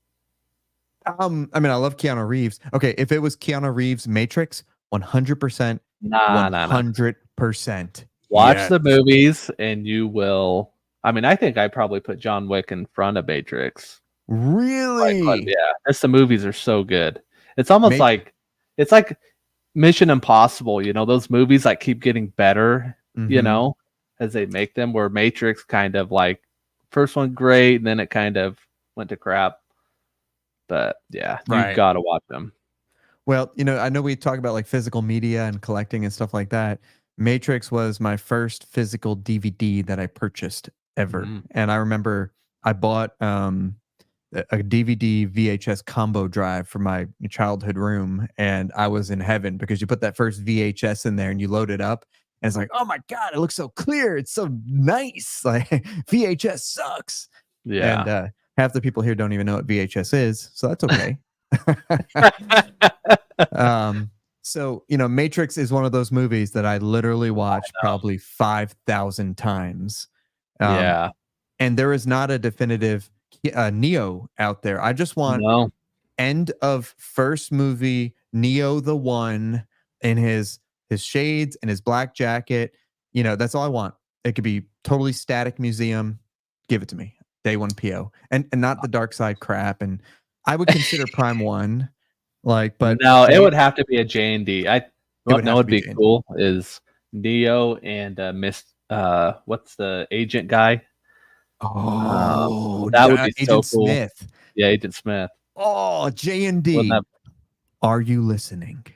I mean, I love Keanu Reeves. Okay, if it was Keanu Reeves Matrix, 100%. 100%. Watch the movies and you will. I mean, I think I probably put John Wick in front of Matrix. Really? Yeah. The movies are so good. It's almost like it's like Mission Impossible, those movies that keep getting better, as they make them, where Matrix kind of like first one great, and then it kind of went to crap. But yeah, you've got to watch them. Well, I know we talk about like physical media and collecting and stuff like that. Matrix was my first physical DVD that I purchased ever. And I remember I bought a DVD VHS combo drive for my childhood room, and I was in heaven because you put that first VHS in there and you load it up, and it's like, oh my God, it looks so clear. It's so nice. Like VHS sucks. Yeah. And half the people here don't even know what VHS is, so that's okay. So, Matrix is one of those movies that I literally watched probably 5,000 times. Yeah. And there is not a definitive Neo out there. I just want end of first movie Neo the one in his shades and his black jacket. That's all I want. It could be totally static museum. Give it to me. Day one PO. And not the dark side crap. And I would consider Prime 1. But no, it would have to be a J&D. What would be cool is Neo and what's the agent guy? Oh, that would be Agent so cool. Smith. Yeah, Agent Smith. Oh, J&D. Are you listening?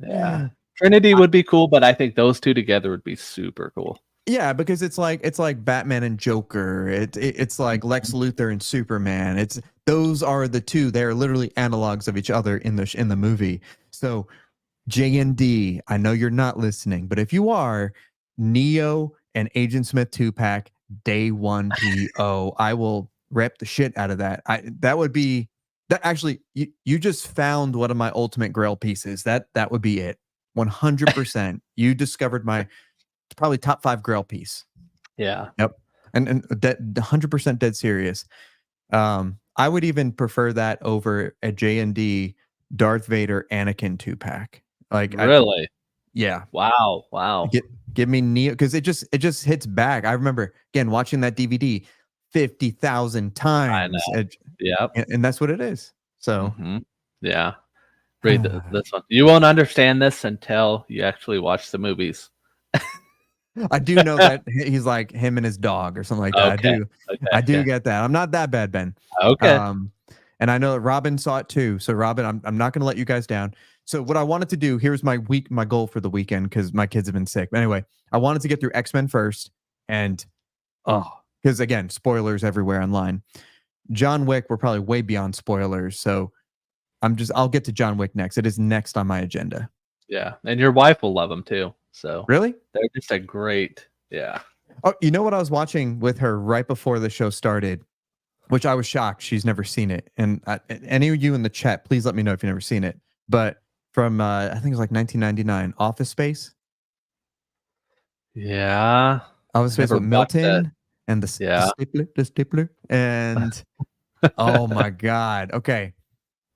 Yeah. Trinity would be cool, but I think those two together would be super cool. Yeah, because it's like Batman and Joker. It's like Lex Luthor and Superman. Those are the two. They're literally analogs of each other in the movie. So J&D, I know you're not listening, but if you are, Neo and Agent Smith 2-pack, day one PO. I will rep the shit out of that. That would be That actually, you just found one of my ultimate grail pieces. That would be it. 100%. You discovered my probably top 5 grail piece. Yeah. Yep. And that 100% dead serious. I would even prefer that over a J&D Darth Vader Anakin 2-pack. Like really? Yeah. Wow. Give me Neo, because it just hits back. I remember again watching that DVD 50,000 times. And that's what it is. So yeah. Read this one. You won't understand this until you actually watch the movies. I do know that he's like him and his dog or something like that. Okay. I do get that. I'm not that bad, Ben. Okay. And I know that Robin saw it too. So Robin, I'm not going to let you guys down. So what I wanted to do, here's my goal for the weekend, because my kids have been sick. But anyway, I wanted to get through X-Men first, and because again, spoilers everywhere online. John Wick, we're probably way beyond spoilers, so I'll get to John Wick next. It is next on my agenda. Yeah, and your wife will love them too. So really, they're just a great, yeah. Oh, you know what I was watching with her right before the show started, which I was shocked she's never seen it. And any of you in the chat, please let me know if you've never seen it. But from I think it was like 1999, Office Space. Yeah, Office Space with Milton and the stapler, and oh my god. Okay,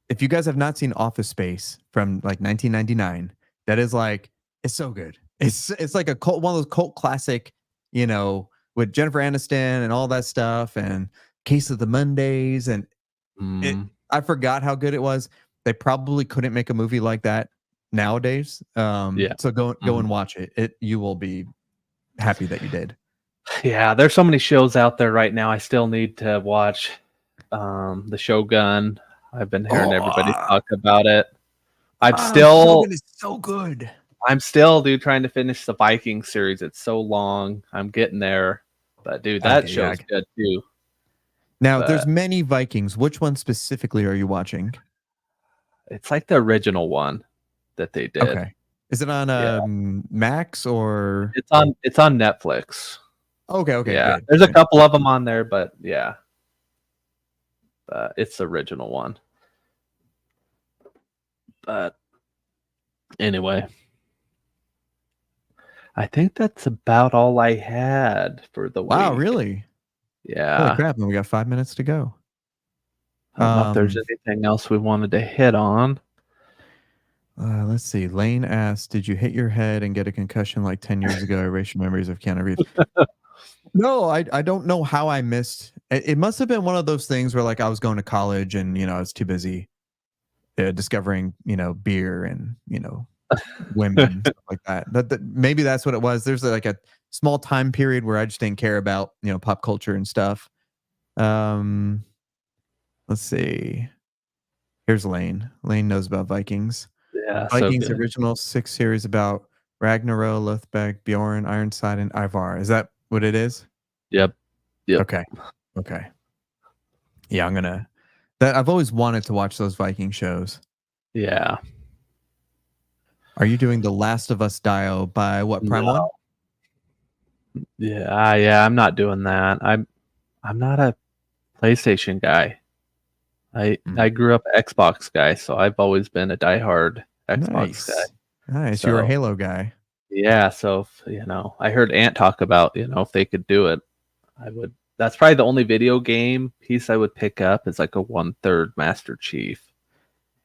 if you guys have not seen Office Space from like 1999, that is like, it's so good. It's like a cult, one of those cult classic, you know, with Jennifer Aniston and all that stuff, and Case of the Mondays, and I forgot how good it was. They probably couldn't make a movie like that nowadays. So go and watch it. You will be happy that you did. Yeah, there's so many shows out there right now. I still need to watch the Shogun. I've been hearing everybody talk about it. Shogun is so good. I'm still, dude, trying to finish the Viking series. It's so long. I'm getting there. But dude, that show's good too. Now, there's many Vikings. Which one specifically are you watching? It's like the original one that they did. Okay. Is it on Max or? It's on Netflix. Okay. Yeah, there's a couple of them on there, but yeah, it's the original one. But anyway, I think that's about all I had for the week. Wow, really? Yeah. Holy crap! And we got 5 minutes to go. I don't know if there's anything else we wanted to hit on. Let's see. Lane asked, "Did you hit your head and get a concussion like 10 years ago? Erase your memories of Keanu Reeves." No, I don't know how I missed. It must have been one of those things where like I was going to college and I was too busy discovering beer and women and stuff like that. That maybe that's what it was. There's like a small time period where I just didn't care about pop culture and stuff. Let's see. Here's Lane. Lane knows about Vikings. Yeah, Vikings original 6 series about Ragnarok, Lothbrok, Bjorn, Ironside, and Ivar. Is that what it is? Yep. Okay. Yeah, I'm gonna. I've always wanted to watch those Viking shows. Yeah. Are you doing The Last of Us Dio by what, Prime 1? Yeah, I'm not doing that. I'm not a PlayStation guy. I grew up Xbox guy, so I've always been a diehard Xbox guy. Nice. So, you're a Halo guy. Yeah, so if, I heard Ant talk about, if they could do it, I would. That's probably the only video game piece I would pick up is like a 1/3 Master Chief.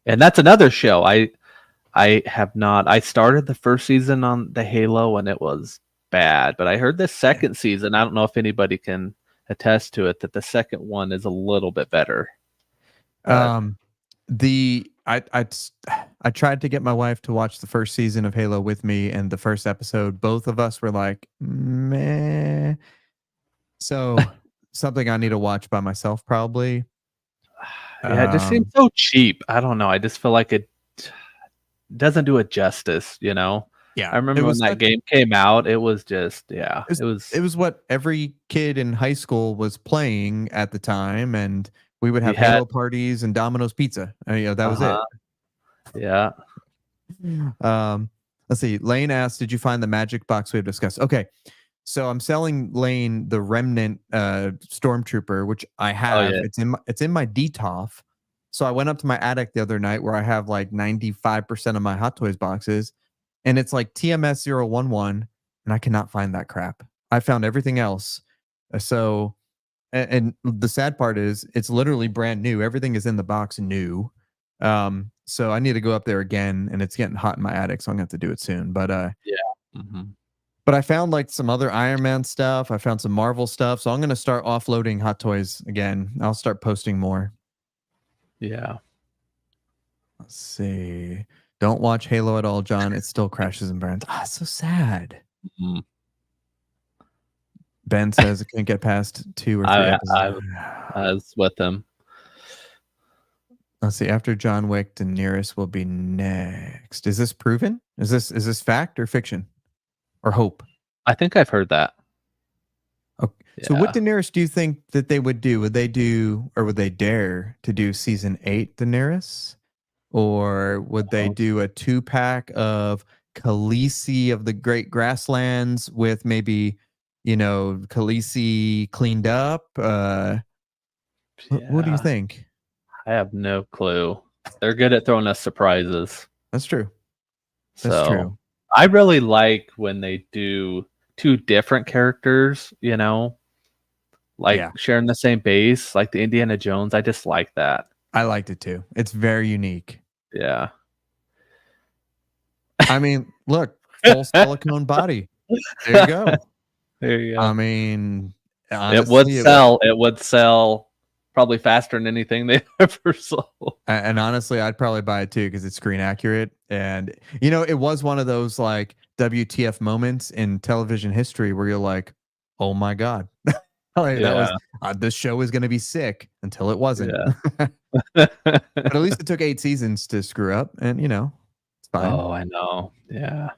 And that's another show. I have not. I started the first season on the Halo and it was bad, but I heard the second season, I don't know if anybody can attest to it, that the second one is a little bit better. I tried to get my wife to watch the first season of Halo with me, and the first episode, both of us were like, meh. So something I need to watch by myself, probably. Yeah, it just seems so cheap. I don't know. I just feel like it doesn't do it justice, Yeah. I remember when that game came out, it was just, it was what every kid in high school was playing at the time, and we would have Halo parties and Domino's Pizza. That was it. Yeah. Let's see. Lane asked, "Did you find the magic box we have discussed?" Okay. So I'm selling Lane the Remnant Stormtrooper, which I have. Oh, yeah. It's in my DTOF. So I went up to my attic the other night where I have like 95% of my Hot Toys boxes, and it's like TMS 011, and I cannot find that crap. I found everything else. So, and the sad part is it's literally brand new. Everything is in the box new. So I need to go up there again, and it's getting hot in my attic, so I'm gonna have to do it soon. But yeah. Mm-hmm. But I found like some other Iron Man stuff. I found some Marvel stuff. So I'm going to start offloading Hot Toys again. I'll start posting more. Yeah. Let's see. Don't watch Halo at all, John. It still crashes and burns. Ah, it's so sad. Mm-hmm. Ben says it can't get past 2 or 3 episodes. I was with him. Let's see. After John Wick, Daenerys will be next. Is this proven? Is this fact or fiction? Or hope? I think I've heard that. Okay. Yeah. So what Daenerys do you think that they would do? Would they do, or would they dare to do season 8 Daenerys? Or would they do a 2-pack of Khaleesi of the Great Grasslands with maybe, Khaleesi cleaned up? What do you think? I have no clue. They're good at throwing us surprises. That's true. That's true. I really like when they do 2 different characters, sharing the same base, like the Indiana Jones. I just like that. I liked it too. It's very unique. Yeah. I mean, look, full silicone body. There you go. There you go. I mean, honestly, it would sell probably faster than anything they ever sold. And honestly, I'd probably buy it too because it's screen accurate. And, it was one of those like WTF moments in television history where you're like, oh my God. That was this show is going to be sick until it wasn't. Yeah. But at least it took 8 seasons to screw up, and it's fine. Oh, I know. Yeah.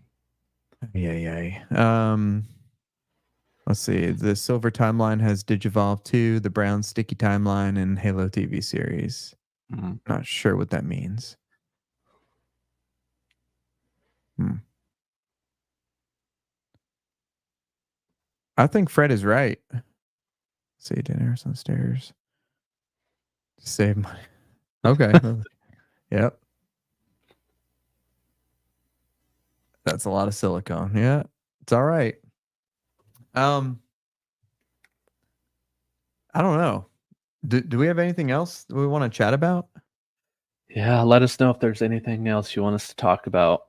Let's see. The Silver Timeline has Digivolve 2, the Brown Sticky Timeline, and Halo TV series. Mm-hmm. Not sure what that means. I think Fred is right. See, Daenerys on stairs. Save money. Okay. Yep. That's a lot of silicone. Yeah. It's all right. I don't know. Do we have anything else that we want to chat about? Yeah, let us know if there's anything else you want us to talk about.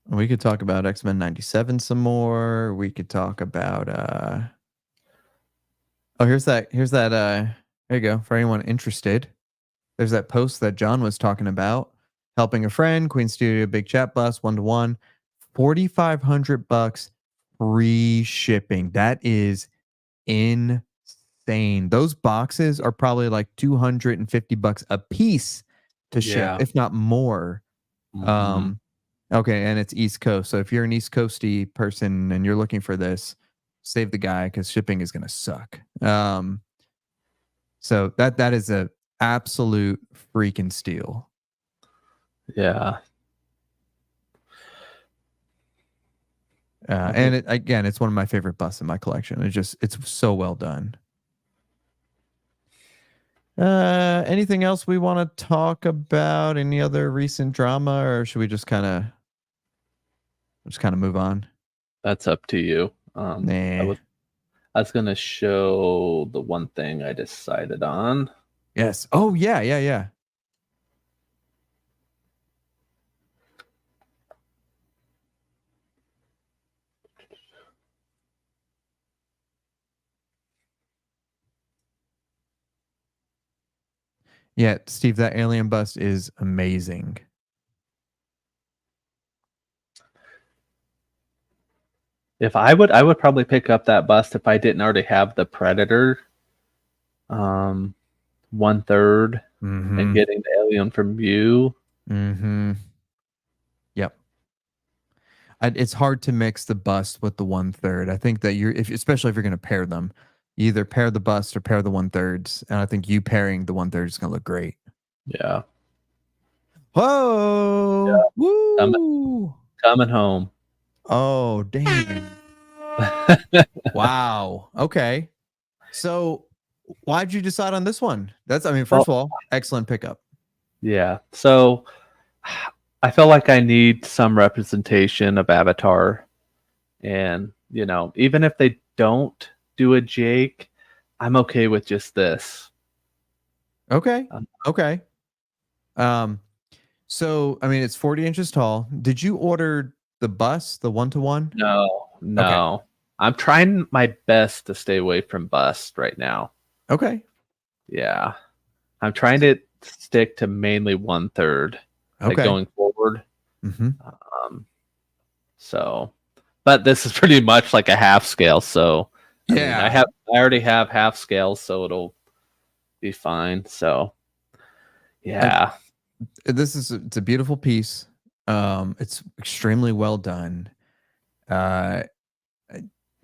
We could talk about X-Men 97 some more. We could talk about here's that there you go. For anyone interested, there's that post that John was talking about. Helping a friend, Queen Studio, big chat bus, 1-to-1, $4,500 free shipping. That is insane. Those boxes are probably like $250 a piece to ship, if not more. Mm-hmm. Okay, and it's East Coast. So if you're an East Coasty person and you're looking for this, save the guy because shipping is gonna suck. So that is a absolute freaking steal. Yeah. And it's one of my favorite busts in my collection. It's so well done. Anything else we want to talk about? Any other recent drama, or should we just kind of move on? That's up to you. I was gonna show the one thing I decided on. Yes. Oh yeah. Yeah, Steve, that alien bust is amazing. If I would probably pick up that bust if I didn't already have the Predator 1/3 and getting the alien from you. Yep. It's hard to mix the bust with the 1/3. I think that especially if you're going to pair them, you either pair the bust or pair the 1/3s, and I think you pairing the 1/3 is going to look great. Yeah. Whoa! Yeah. Woo! Coming home. Oh, damn. Wow. Okay. So Why'd you decide on this one? That's, I mean, Well, first of all, excellent pickup. yeah. So I feel like I need some representation of Avatar. And, even if they don't do a Jake, I'm okay with just this. Okay. Okay. So, I mean, it's 40 inches tall. Did you order the bust, the 1-to-1? No. Okay. I'm trying my best to stay away from bust right now. Okay. Yeah. I'm trying to stick to mainly 1/3, like Okay. going forward. Mm-hmm. So, but this is pretty much like a half scale. So, I mean, Yeah. I already have half scales, so it'll be fine. So, yeah. It's a beautiful piece. It's extremely well done.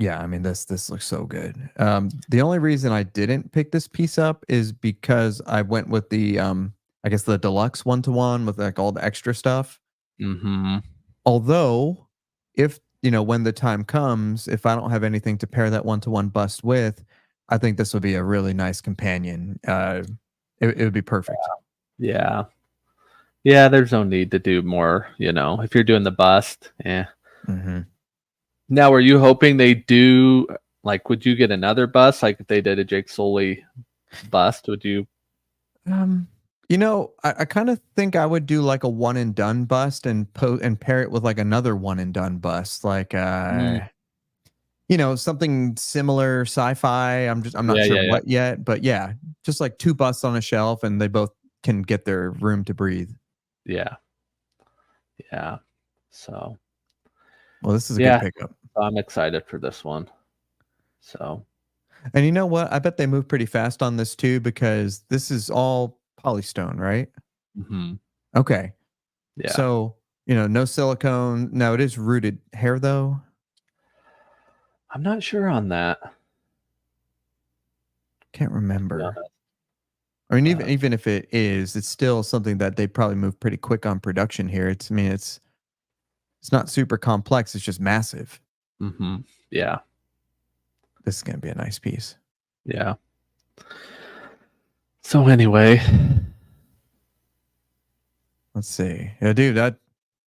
Yeah, I mean, this looks so good. The only reason I didn't pick this piece up is because I went with the I guess the deluxe 1-to-1 with like all the extra stuff. Mm-hmm. Although, if when the time comes, if I don't have anything to pair that 1-to-1 bust with, I think this would be a really nice companion. It would be perfect. Yeah. Yeah, there's no need to do more, if you're doing the bust. Yeah. Mm-hmm. Now, were you hoping they do, like, would you get another bust? Like, if they did a Jake Sully bust, would you? I kind of think I would do like a one and done bust and pair it with like another one and done bust, like something similar sci-fi. I'm not sure what yet, but yeah, just like two busts on a shelf and they both can get their room to breathe. Yeah. Yeah. So, well, this is a good pickup. I'm excited for this one. So, and you know what? I bet they move pretty fast on this too, because this is all polystone, right? mm-hmm. Okay. Yeah. So, no silicone. No, it is rooted hair though. I'm not sure on that. Can't remember. I mean, even if it is, it's still something that they probably move pretty quick on production here. It's not super complex. It's just massive. Mm-hmm. Yeah. This is going to be a nice piece. Yeah. So anyway, let's see. Yeah, dude, that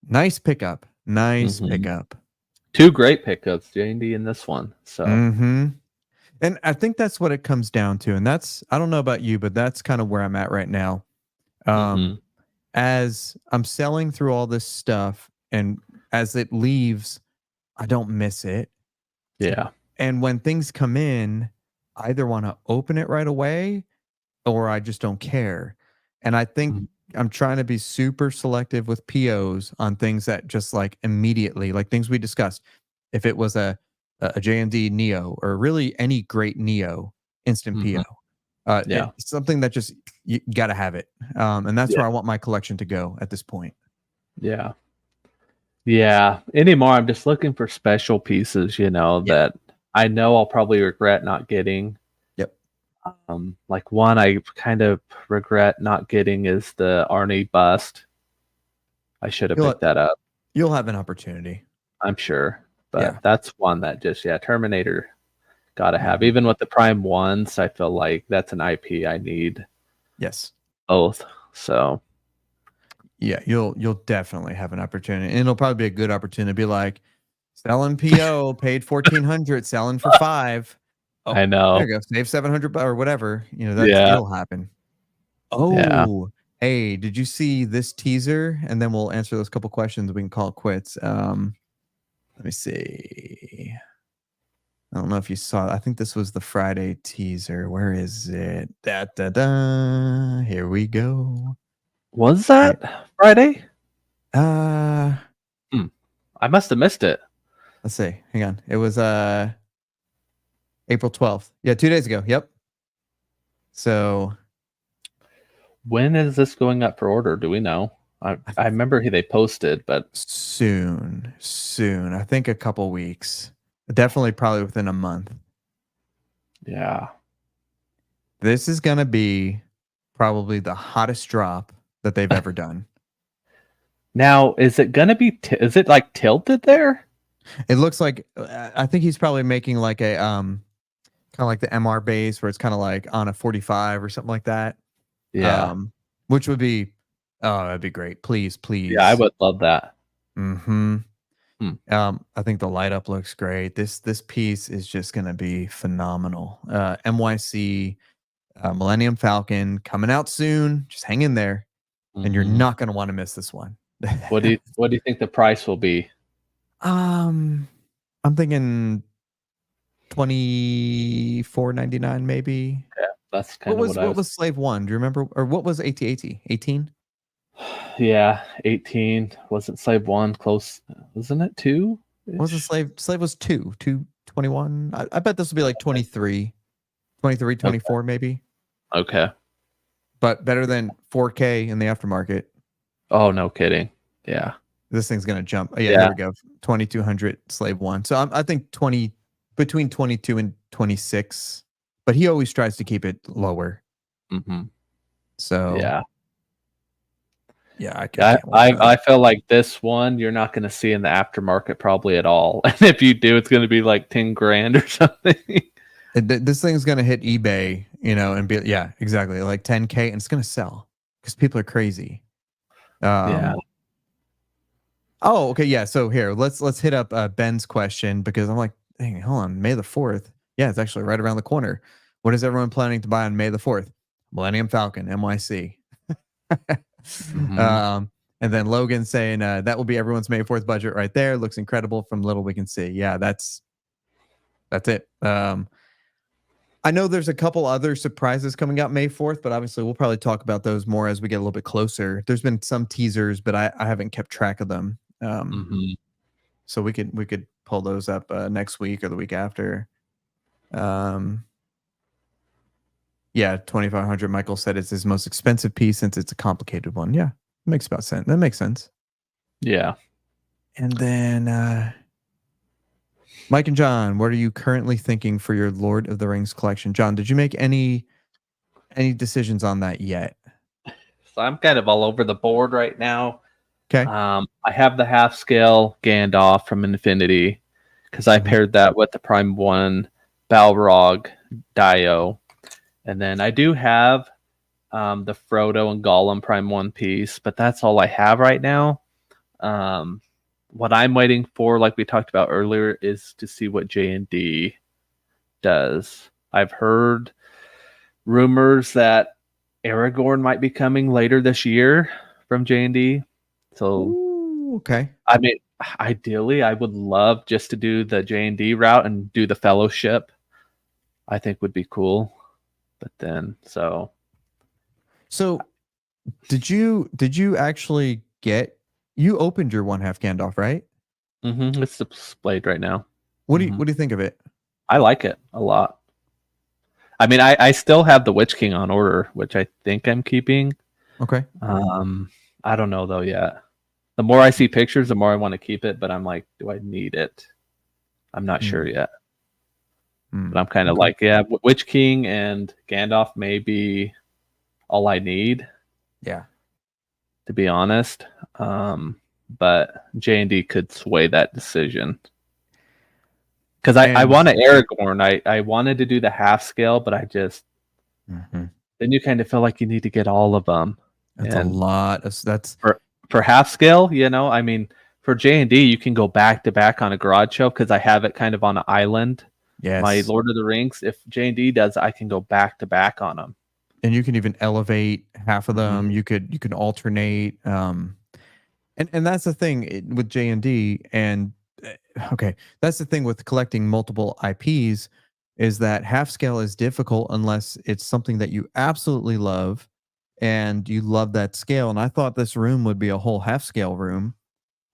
nice pickup. Nice pickup. Two great pickups, J&D in this one. So. Mm-hmm. And I think that's what it comes down to. And I don't know about you, but that's kind of where I'm at right now. As I'm selling through all this stuff and as it leaves, I don't miss it. Yeah. And when things come in, I either want to open it right away or I just don't care. And I think I'm trying to be super selective with POs on things that just like immediately, like things we discussed. If it was a J&D Neo or really any great Neo instant PO, it's something that just you got to have it. And that's where I want my collection to go at this point. Yeah. Yeah. Anymore, I'm just looking for special pieces, that I know I'll probably regret not getting. Yep. Like one I kind of regret not getting is the Arnie bust. I should have picked that up. You'll have an opportunity, I'm sure. But that's one that just, Terminator gotta have. Even with the Prime ones, I feel like that's an IP I need. Yes. Both. So yeah, you'll definitely have an opportunity. And it'll probably be a good opportunity to be like, selling PO, paid $1,400, selling for $5. Oh, I know. There you go. Save $700 or whatever. It'll happen. Oh, hey, did you see this teaser? And then we'll answer those couple questions. We can call it quits. Let me see. I don't know if you saw it. I think this was the Friday teaser. Where is it? Here we go. Was that Friday? I must have missed it. Let's see. Hang on. It was April 12th. Yeah, 2 days ago. Yep. So when is this going up for order? Do we know? I remember they posted, but soon. I think a couple weeks. Definitely probably within a month. Yeah. This is going to be probably the hottest drop that they've ever done. Now, is it going to be is it like tilted there? It looks like I think he's probably making like a of like the MR base where it's kind of like on a 45 or something like that. Yeah. Which would be, oh, that'd be great. Please. Yeah, I would love that. Mm-hmm. I think the light up looks great. This piece is just going to be phenomenal. MYC Millennium Falcon coming out soon. Just hang in there, and you're not going to want to miss this one. What do you think the price will be? I'm thinking $24.99 maybe. Yeah, that's kind of what was Slave 1? Do you remember, or what was AT-AT? 18? Yeah, 18. Wasn't Slave 1 close? Wasn't it 2? What was the Slave? Slave was 221. I bet this will be like 23, 24 okay. Maybe. Okay. But better than 4K in the aftermarket. Oh, no kidding. Yeah. This thing's going to jump. Yeah, there we go. 2200 Slave 1. So I think between 22 and 26. But he always tries to keep it lower. So yeah, I feel like this one you're not going to see in the aftermarket probably at all. And if you do, it's going to be like 10 grand or something. This thing's going to hit eBay, and be, yeah, exactly, like 10K, and it's going to sell because people are crazy. Yeah. Oh, okay. Yeah. So here, let's hit up Ben's question, because I'm like, dang, hold on, May the 4th. Yeah, it's actually right around the corner. What is everyone planning to buy on May the 4th? Millennium Falcon, MYC. And then Logan saying that will be everyone's May 4th budget right there. Looks incredible from little we can see. Yeah, that's it. I know there's a couple other surprises coming out May 4th, but obviously we'll probably talk about those more as we get a little bit closer. There's been some teasers, but I haven't kept track of them. So we could pull those up next week or the week after. Yeah, 2500. Michael said it's his most expensive piece since it's a complicated one. Yeah, makes about sense. That makes sense. Yeah. And then Mike and John, what are you currently thinking for your Lord of the Rings collection? John, did you make any decisions on that yet? So I'm kind of all over the board right now. Okay. I have the half scale Gandalf from Infinity because I paired that with the Prime 1 Balrog Dio. And then I do have the Frodo and Gollum Prime 1 piece, but that's all I have right now. What I'm waiting for, like we talked about earlier, is to see what J&D does. I've heard rumors that Aragorn might be coming later this year from J&D. So, ooh, okay. I mean, ideally, I would love just to do the J&D route and do the Fellowship. I think would be cool. But then, so did you actually get? You opened your 1/2 Gandalf, right? It's displayed right now. What do you think of it? I like it a lot. I mean, I still have the Witch King on order, which I think I'm keeping. Okay. I don't know though yet. The more I see pictures, the more I want to keep it, but I'm like, do I need it? I'm not sure yet. But I'm kind of like, yeah, Witch King and Gandalf may be all I need. Yeah. To be honest. But J&D could sway that decision. Because I want an Aragorn. I wanted to do the half scale, but I just then you kind of feel like you need to get all of them. That's a lot of for half scale, I mean, for J&D, you can go back to back on a garage show because I have it kind of on an island. Yes. My Lord of the Rings. If J&D does, I can go back to back on them. And you can even elevate half of them. You could alternate. And that's the thing with J&D. And okay, that's the thing with collecting multiple IPs, is that half scale is difficult unless it's something that you absolutely love and you love that scale. And I thought this room would be a whole half scale room,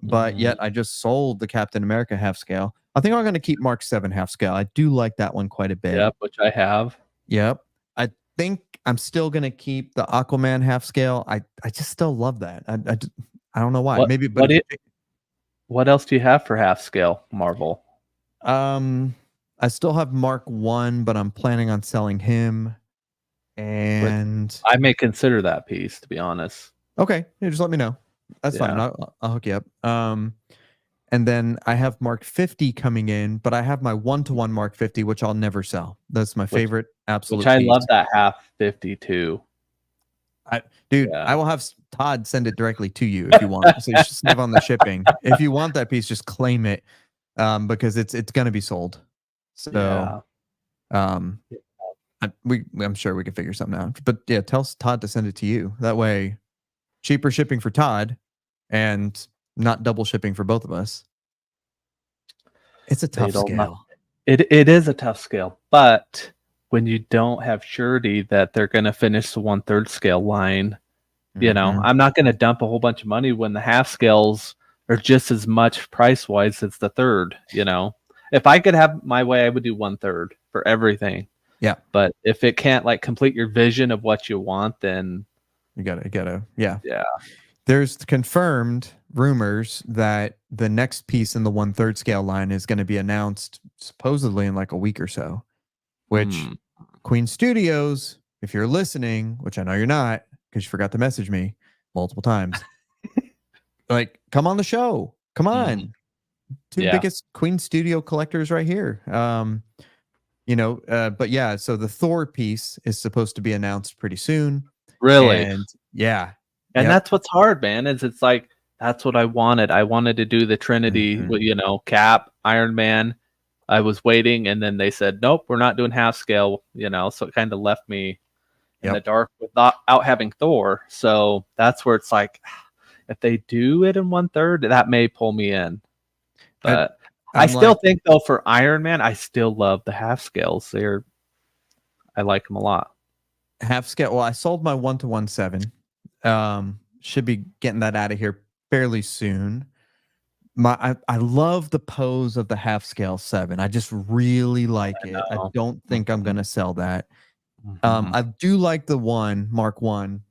but yet I just sold the Captain America half scale. I think I'm going to keep Mark 7 half scale. I do like that one quite a bit. Yep, which I have. Yep. I think I'm still going to keep the Aquaman half scale. I just still love that. I don't know why. What else do you have for half scale Marvel? I still have Mark 1, but I'm planning on selling him. And I may consider that piece, to be honest. Okay. Yeah, just let me know. That's fine. I'll hook you up. And then I have Mark 50 coming in, but I have my 1-to-1 Mark 50, which I'll never sell. That's my favorite absolute Which I piece. love that half 50 too. Dude, I will have Todd send it directly to you if you want. So you should save on the shipping. If you want that piece, just claim it, because it's going to be sold. So, I'm sure we can figure something out. But yeah, tell Todd to send it to you. That way, cheaper shipping for Todd, and not double shipping for both of us. It's a tough scale. It is a tough scale, but when you don't have surety that they're going to finish the 1/3 scale line, you know, I'm not going to dump a whole bunch of money when the half scales are just as much price wise as the third. You know, if I could have my way, I would do 1/3 for everything. Yeah, but if it can't like complete your vision of what you want, then you gotta yeah. There's confirmed rumors that the next piece in the 1/3 scale line is going to be announced supposedly in like a week or so, which Queen Studios, if you're listening, which I know you're not because you forgot to message me multiple times, like, come on the show. Come on. Two biggest Queen Studio collectors right here. You know, but yeah, so the Thor piece is supposed to be announced pretty soon. Really? And yeah. And that's what's hard, man, is it's like, that's what I wanted. I wanted to do the Trinity, you know, Cap, Iron Man. I was waiting, and then they said, nope, we're not doing half scale, you know, so it kind of left me in the dark without having Thor. So that's where it's like, if they do it in 1/3, that may pull me in. But I still think, though, for Iron Man, I still love the half scales. I like them a lot. Half scale. Well, I sold my 1-to-1 7. Should be getting that out of here fairly soon. I love the pose of the half scale 7. I just really like it. I don't think I'm gonna sell that. I do like the Mark 1,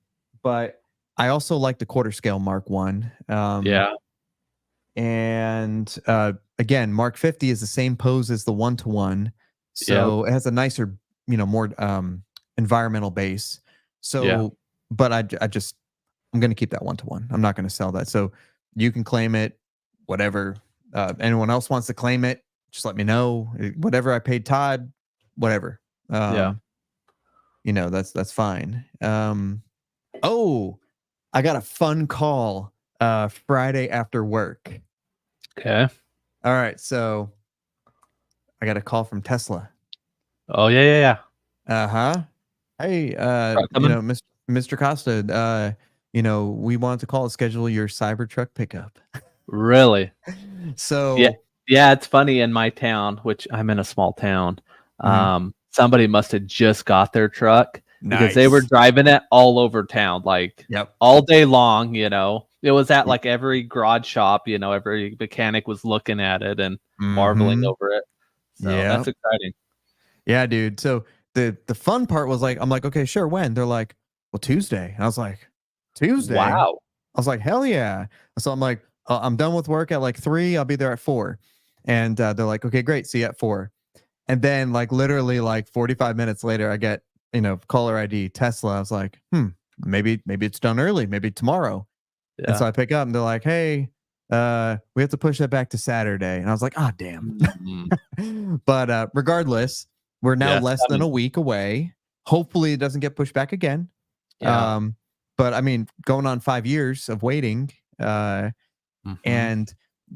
but I also like the quarter scale Mark 1. And again, Mark 50 is the same pose as the 1-to-1, so it has a nicer, you know, more environmental base. So, but I'm going to keep that 1-to-1. I'm not going to sell that. So you can claim it, whatever. Anyone else wants to claim it, just let me know. Whatever I paid Todd, whatever. You know, that's fine. Oh, I got a fun call Friday after work. Okay. All right. So I got a call from Tesla. Oh, yeah. Uh-huh. Hey, you know, Mr. Costa, you know, we wanted to call to schedule your Cybertruck pickup. Really? So yeah, it's funny, in my town, which I'm in a small town, somebody must have just got their truck because they were driving it all over town, like all day long, you know. It was at like every garage shop, you know, every mechanic was looking at it and marveling over it. So that's exciting. Yeah, dude. So the fun part was like, I'm like, okay, sure, when? They're like, well, Tuesday. And I was like, Tuesday? Wow. I was like, hell yeah. So I'm like, I'm done with work at like 3. I'll be there at 4. And they're like, okay, great. See you at 4. And then like literally like 45 minutes later, I get, you know, caller ID Tesla. I was like, maybe it's done early. Maybe tomorrow. And so I pick up and they're like, hey, we have to push that back to Saturday. And I was like, ah, damn. But regardless, we're now less than a week away. Hopefully it doesn't get pushed back again. But I mean, going on 5 years of waiting. And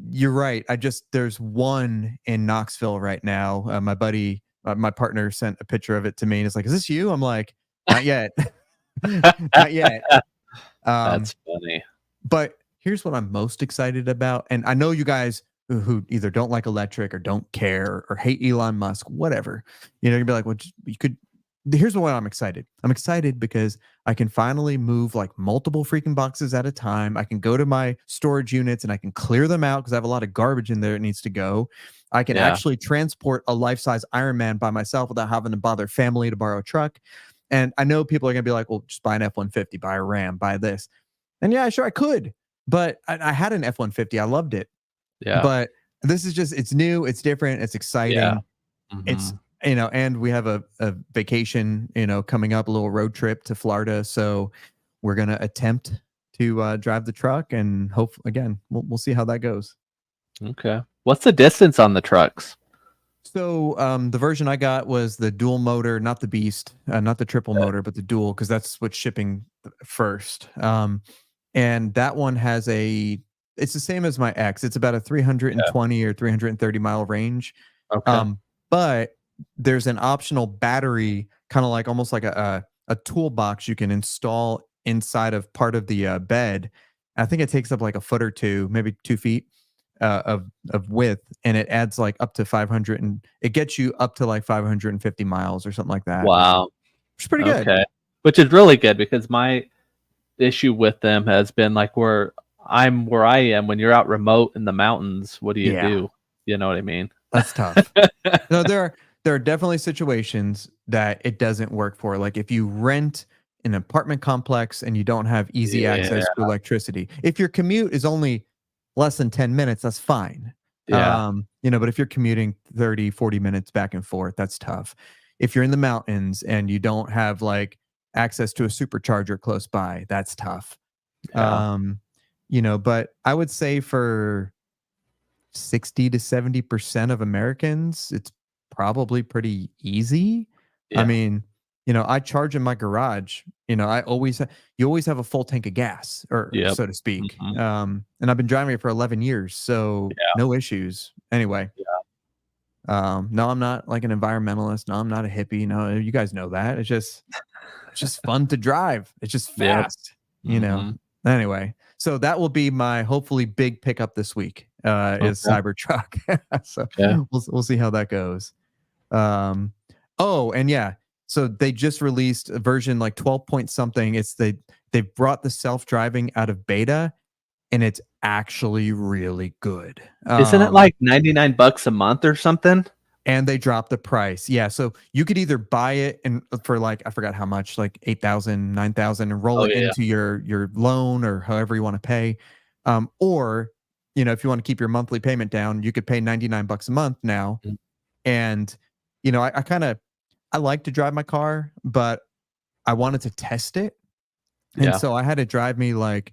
you're right. There's one in Knoxville right now. My buddy, my partner sent a picture of it to me and it's like, is this you? I'm like, not yet. Not yet. That's funny. But here's what I'm most excited about. And I know you guys who either don't like electric or don't care or hate Elon Musk, whatever, you know, you'd be like, well, you could. Here's why I'm excited. I'm excited because I can finally move like multiple freaking boxes at a time. I can go to my storage units and I can clear them out because I have a lot of garbage in there that needs to go. I can actually transport a life-size Iron Man by myself without having to bother family to borrow a truck. And I know people are going to be like, well, just buy an F-150, buy a Ram, buy this. And yeah, sure, I could. But I had an F-150. I loved it. Yeah. But this is just, it's new, it's different, it's exciting. It's, you know, and we have a vacation, you know, coming up, a little road trip to Florida. So we're going to attempt to drive the truck and hope, again, we'll see how that goes. Okay. What's the distance on the trucks? So the version I got was the dual motor, not the beast, not the triple motor, but the dual, because that's what's shipping first. And that one has it's the same as my X. It's about a 320 or 330 mile range. Okay. But there's an optional battery, kind of like almost like a toolbox you can install inside of part of the bed. I think it takes up like a foot or two, maybe 2 feet of width, and it adds like up to 500, and it gets you up to like 550 miles or something like that. Wow. Which is pretty good. Okay. Which is really good, because my issue with them has been like where I am when you're out remote in the mountains, what do you do? You know what I mean? That's tough. No, there are definitely situations that it doesn't work for. Like if you rent an apartment complex and you don't have easy access to electricity. If your commute is only less than 10 minutes, that's fine. Yeah. But if you're commuting 30, 40 minutes back and forth, that's tough. If you're in the mountains and you don't have like access to a supercharger close by, that's tough. Yeah. But I would say for 60 to 70% of Americans, it's probably pretty easy. Yeah. I mean, I charge in my garage. You always have a full tank of gas, or so to speak. And I've been driving it for 11 years, so no issues. Anyway, no, I'm not like an environmentalist. No, I'm not a hippie. No, you guys know that. It's just fun to drive. It's just fast. Anyway, so that will be my hopefully big pickup this week. Is Cybertruck. So we'll see how that goes. And yeah, so they just released a version like 12 point something. They brought the self-driving out of beta, and it's actually really good. Isn't it like $99 a month or something? And they dropped the price. Yeah, so you could either buy it and for like, I forgot how much, like 8,000, 9,000, and roll it into your loan or however you want to pay. Or if you want to keep your monthly payment down, you could pay $99 a month now. And I like to drive my car, but I wanted to test it. And so I had to drive me like,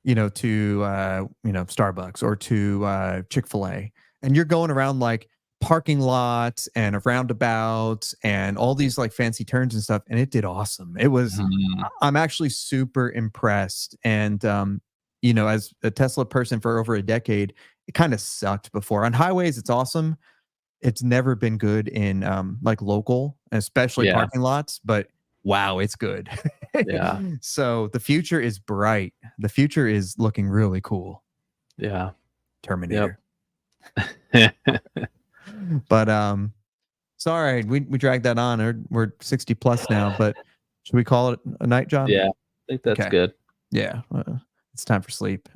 to Starbucks or to Chick-fil-A. And you're going around like parking lots and a roundabout and all these like fancy turns and stuff. And it did awesome. It was, I'm actually super impressed. And, as a Tesla person for over a decade, it kind of sucked before. On highways, it's awesome. It's never been good in like local, especially parking lots, but wow, it's good. Yeah. So the future is bright. The future is looking really cool. Yeah. Terminator. Yep. But sorry, we dragged that on. We're 60 plus now, but should we call it a night, John? Yeah, I think that's good. Yeah. It's time for sleep.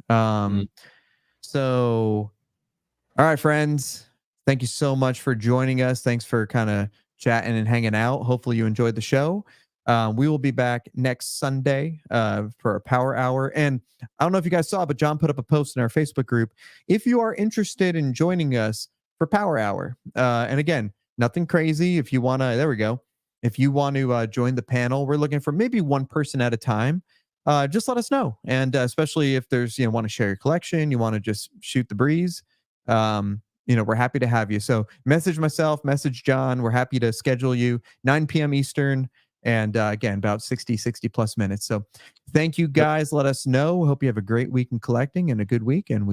So all right, friends. Thank you so much for joining us. Thanks for kind of chatting and hanging out. Hopefully you enjoyed the show. We will be back next Sunday for a power hour. And I don't know if you guys saw, but John put up a post in our Facebook group. If you are interested in joining us for power hour, and again, nothing crazy. If you want to, there we go. If you want to join the panel, we're looking for maybe one person at a time. Just let us know. And especially if there's, want to share your collection, you want to just shoot the breeze. We're happy to have you. So message myself, message John. We're happy to schedule you 9 p.m. Eastern. And again, about 60 plus minutes. So thank you guys. Let us know. Hope you have a great week in collecting and a good week. And we